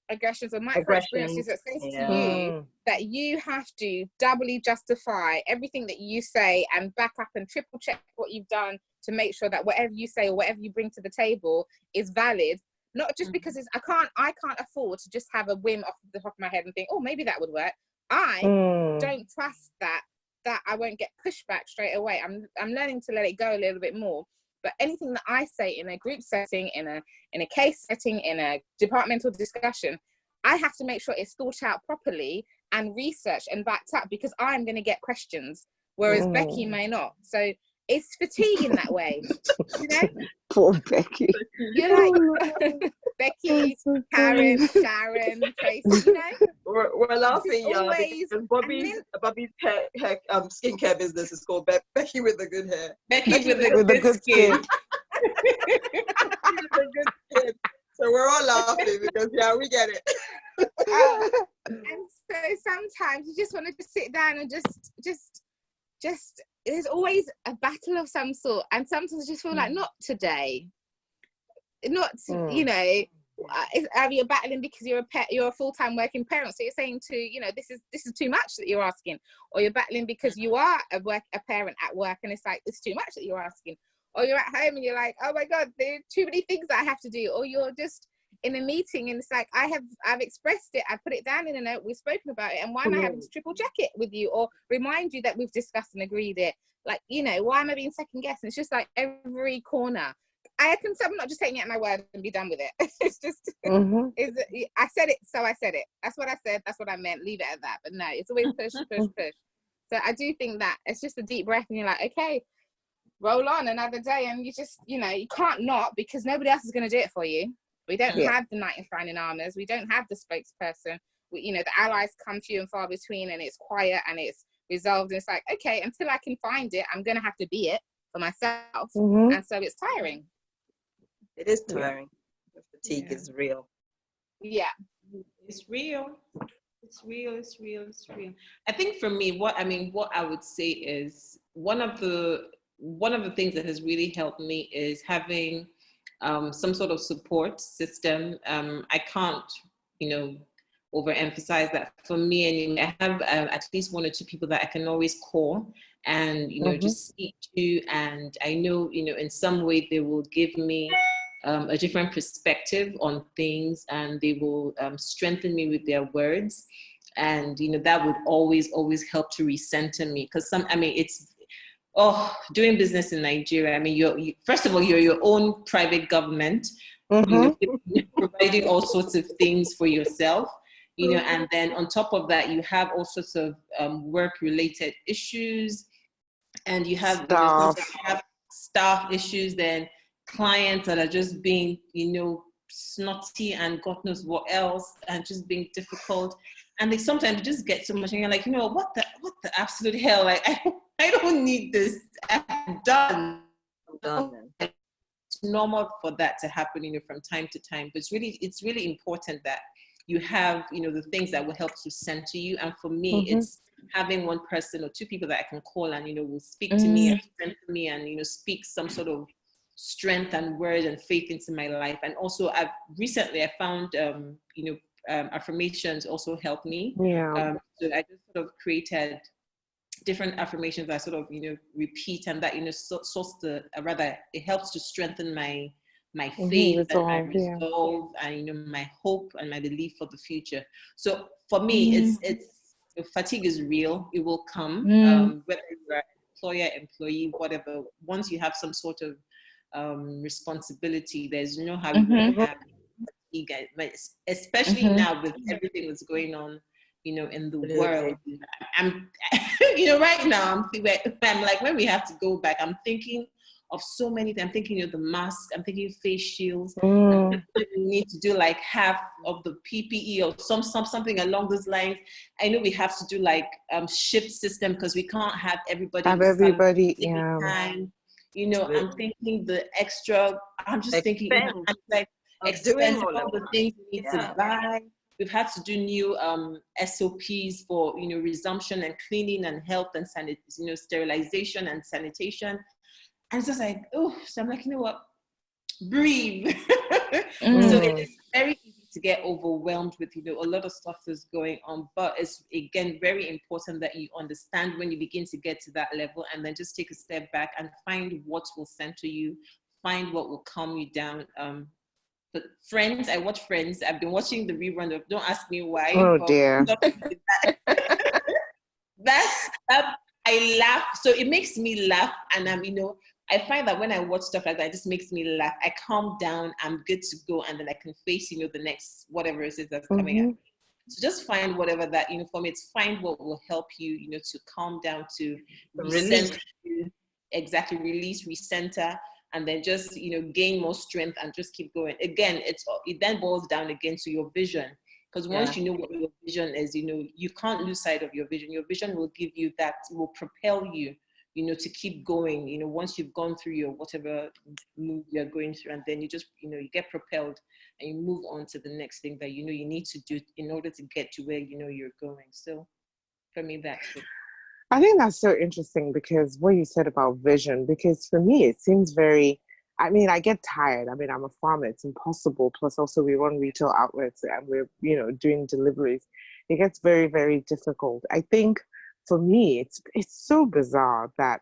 aggressions or micro experiences that says to you that you have to doubly justify everything that you say and back up and triple check what you've done to make sure that whatever you say or whatever you bring to the table is valid. Not just because I can't afford to just have a whim off the top of my head and think, oh, maybe that would work. I don't trust that I won't get pushback straight away. I'm learning to let it go a little bit more. But anything that I say in a group setting, in a case setting, in a departmental discussion, I have to make sure it's thought out properly and researched and backed up, because I'm going to get questions, whereas Becky may not. So it's fatigue in that way, you know. Poor Becky. You're like Becky, Karen, Sharon, Tracy, you know. We're laughing, always, because Bobby's hair skincare business is called Becky with the good hair. Becky with the good skin. Becky with the good skin. So we're all laughing because we get it. And so sometimes you just want to just sit down and just there's always a battle of some sort, and sometimes I just feel like not today, you know. You're battling because you're a full-time working parent, so you're saying this is too much that you're asking, or you're battling because you are a parent at work and it's like it's too much that you're asking, or you're at home and you're like, oh my god, there are too many things that I have to do, or you're just in a meeting and it's like I've expressed it, I put it down in a note, we've spoken about it, and why am I having to triple check it with you or remind you that we've discussed and agreed it? Like, why am I being second guessed? And it's just like every corner. I'm not just taking it at my word and be done with it. It's just, I said it, so I said it. That's what I said. That's what I meant. Leave it at that. But no, it's always push. So I do think that it's just a deep breath and you're like, okay, roll on another day. And you just, you can't not, because nobody else is going to do it for you. We don't have the knight in shining armors. We don't have the spokesperson. The allies come few and far between, and it's quiet and it's resolved. And it's like, okay, until I can find it, I'm going to have to be it for myself. And so it's tiring. It is tiring. The fatigue is real. Yeah. It's real. It's real. I think for me, what I would say is one of the things that has really helped me is having some sort of support system. I can't, overemphasize that for me. And I have at least one or two people that I can always call and, just speak to. And I know, in some way they will give me a different perspective on things, and they will strengthen me with their words. And, that would always help to recenter me. Because doing business in Nigeria, first of all, you're your own private government, providing all sorts of things for yourself, and then on top of that, you have all sorts of work-related issues, and you have staff issues, then clients that are just being, snotty and God knows what else, and just being difficult. And they sometimes just get so much, and you're like, what the absolute hell? Like, I don't need this. I'm done. It's normal for that to happen, from time to time. But it's really important that you have, the things that will help to center you. And for me, it's having one person or two people that I can call and, will speak to me and strengthen me and, speak some sort of strength and word and faith into my life. And also I found affirmations also help me. So I just sort of created different affirmations that I sort of repeat, and that it helps to strengthen my faith and my resolve and my hope and my belief for the future. So for me, it's fatigue is real. It will come, whether you're an employer, employee, whatever. Once you have some sort of responsibility, there's how you won't have fatigue, especially now with everything that's going on, in the world. I'm, right now I'm like, when we have to go back, I'm thinking of so many things. I'm thinking of the mask, I'm thinking face shields. We need to do like half of the PPE or something along those lines. I know we have to do like shift system, because we can't have everybody time. I'm thinking the extra, I'm just thinking, I'm like expensive, all the things we need to buy. We've had to do new SOPs for, resumption and cleaning and health and sterilization and sanitation. And it's just like, so I'm like, what? Breathe. So it is very easy to get overwhelmed with, a lot of stuff that's going on. But it's, again, very important that you understand when you begin to get to that level, and then just take a step back and find what will center you, find what will calm you down. But Friends, I watch Friends. I've been watching the rerun of, don't ask me why. Oh dear. I laugh. So it makes me laugh. And I find that when I watch stuff like that, it just makes me laugh. I calm down, I'm good to go. And then I can face, the next, whatever it is that's coming at me. So just find whatever that, for me, it's find what will help you, to calm down, to Release. exactly, release, recenter, and then just, gain more strength and just keep going. Again, it then boils down again to your vision. Because once you know what your vision is, you can't lose sight of your vision. Your vision will give you that, will propel you, to keep going, once you've gone through your whatever move you're going through, and then you just, you get propelled and you move on to the next thing that, you need to do in order to get to where, you're going. So for me, that's it. I think that's so interesting because what you said about vision, because for me, it seems very, I get tired. I'm a farmer. It's impossible. Plus also we run retail outlets and we're, doing deliveries. It gets very, very difficult. I think for me, it's so bizarre that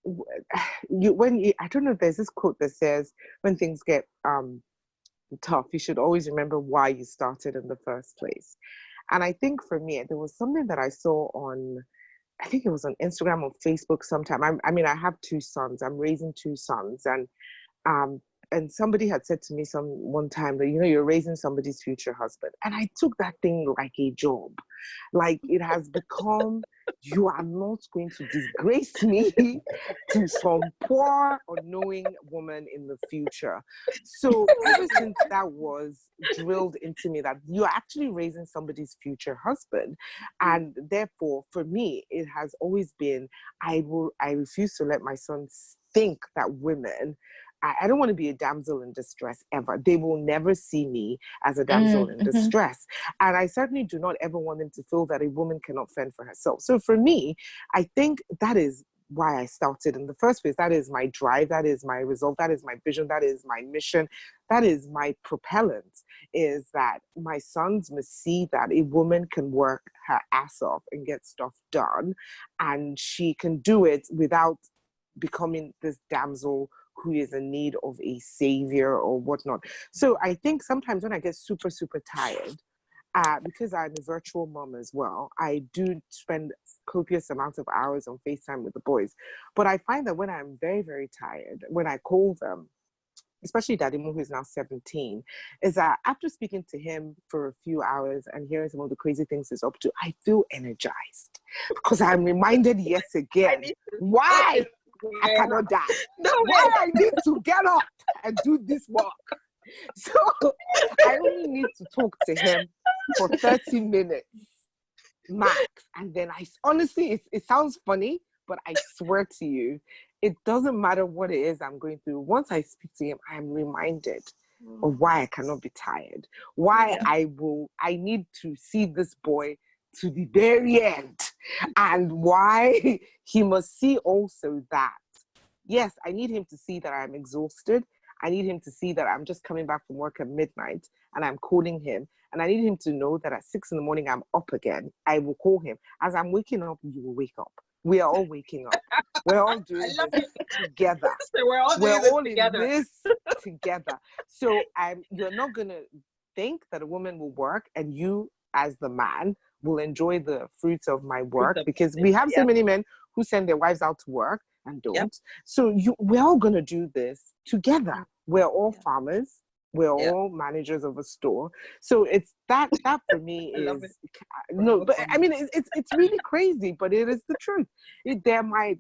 I don't know, there's this quote that says, when things get tough, you should always remember why you started in the first place. And I think for me, there was something that I saw on, I think it was on Instagram or Facebook sometime. I have 2 sons. I'm raising 2 sons. And somebody had said to me one time that, you're raising somebody's future husband. And I took that thing like a job. Like it has become, you are not going to disgrace me to some poor, unknowing woman in the future. So ever since that was drilled into me that you're actually raising somebody's future husband. And therefore, for me, it has always been, I refuse to let my sons think that women, I don't want to be a damsel in distress ever. They will never see me as a damsel in distress. And I certainly do not ever want them to feel that a woman cannot fend for herself. So for me, I think that is why I started in the first place. That is my drive. That is my resolve. That is my vision. That is my mission. That is my propellant, is that my sons must see that a woman can work her ass off and get stuff done. And she can do it without becoming this damsel who is in need of a savior or whatnot. So I think sometimes when I get super, super tired, because I'm a virtual mom as well, I do spend copious amounts of hours on FaceTime with the boys. But I find that when I'm very, very tired, when I call them, especially Daddy Mo, who is now 17, is that after speaking to him for a few hours and hearing some of the crazy things he's up to, I feel energized because I'm reminded yet again why I cannot die. Why I need to get up and do this work. So I only need to talk to him for 30 minutes max. And then honestly, it sounds funny, but I swear to you, it doesn't matter what it is I'm going through. Once I speak to him, I'm reminded of why I cannot be tired. Why I need to see this boy to the very end, and why he must see also that, yes, I need him to see that I'm exhausted. I need him to see that I'm just coming back from work at midnight and I'm calling him. And I need him to know that at 6 a.m, I'm up again. I will call him. As I'm waking up, you will wake up. We are all waking up. We're all doing this together. So we're all together. In this together. So you're not going to think that a woman will work and you, as the man, will enjoy the fruits of my work, because we have so many men who send their wives out to work and don't. Yep. So we're all going to do this together. We're all farmers. We're all managers of a store. So it's that for me is no, but I mean it's really crazy, but it is the truth. They're my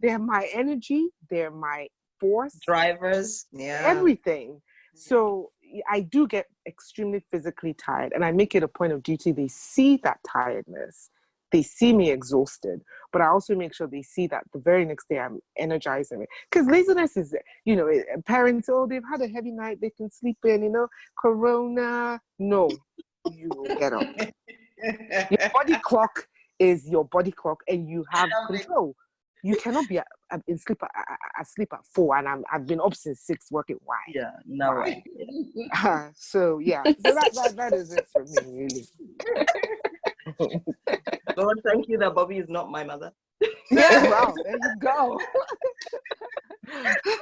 energy. They're my force. Drivers. Yeah. Everything. So I do get extremely physically tired, and I make it a point of duty. They see that tiredness. They see me exhausted, but I also make sure they see that the very next day I'm energizing it. Because laziness is, parents, they've had a heavy night, they can sleep in, corona. No, you will get up. Your body clock is your body clock, and you have control. You cannot be asleep at 4, and I've been up since 6 working. Why? Yeah, no way. So that is it for me, really. Lord, thank you that Bobby is not my mother. Yeah, wow, there you go.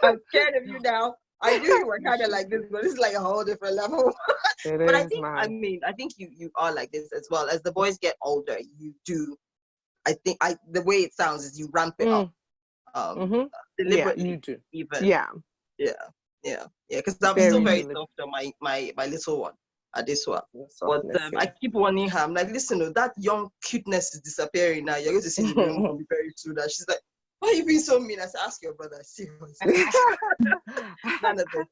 I'm scared of you now. I knew you were kind of like this, but this is like a whole different level. But I think you are like this as well. As the boys get older, you do. I think the way it sounds is you ramp it up. Deliberately. Yeah, you do. Even. Yeah. Because I'm still very soft on my little one. at this one. But Softness, I keep warning her. I'm like, listen, oh, that young cuteness is disappearing now. You're going to see the real Bobby very soon. And she's like, why are you being so mean? I said, ask your brother. See what's none of this.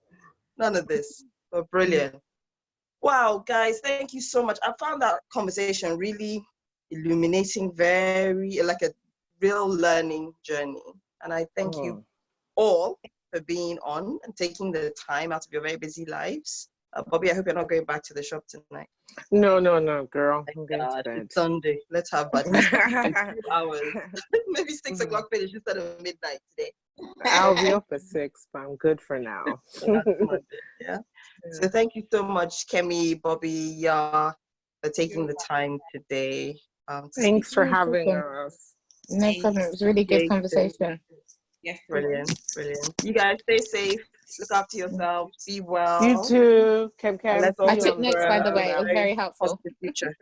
None of this. But brilliant. Wow, guys, thank you so much. I found that conversation really illuminating, very like a real learning journey. And I thank you all for being on and taking the time out of your very busy lives. Bobby, I hope you're not going back to the shop tonight. No, girl. Thank I'm going God, to bed. it's Sunday. Let's have at least 2 hours. Maybe 6 o'clock finish instead of midnight today. I'll be up at 6, but I'm good for now. Yeah. So thank you so much, Kemi, Bobby, for taking the time today. Thanks for having us. No problem. It was a really good conversation. Yes. Brilliant. You guys stay safe. Look after yourselves. Be well. You too. Kem. Let's I took notes, by the way. It was very helpful. Positive future.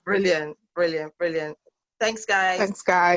Brilliant. Thanks, guys. Thanks, guys.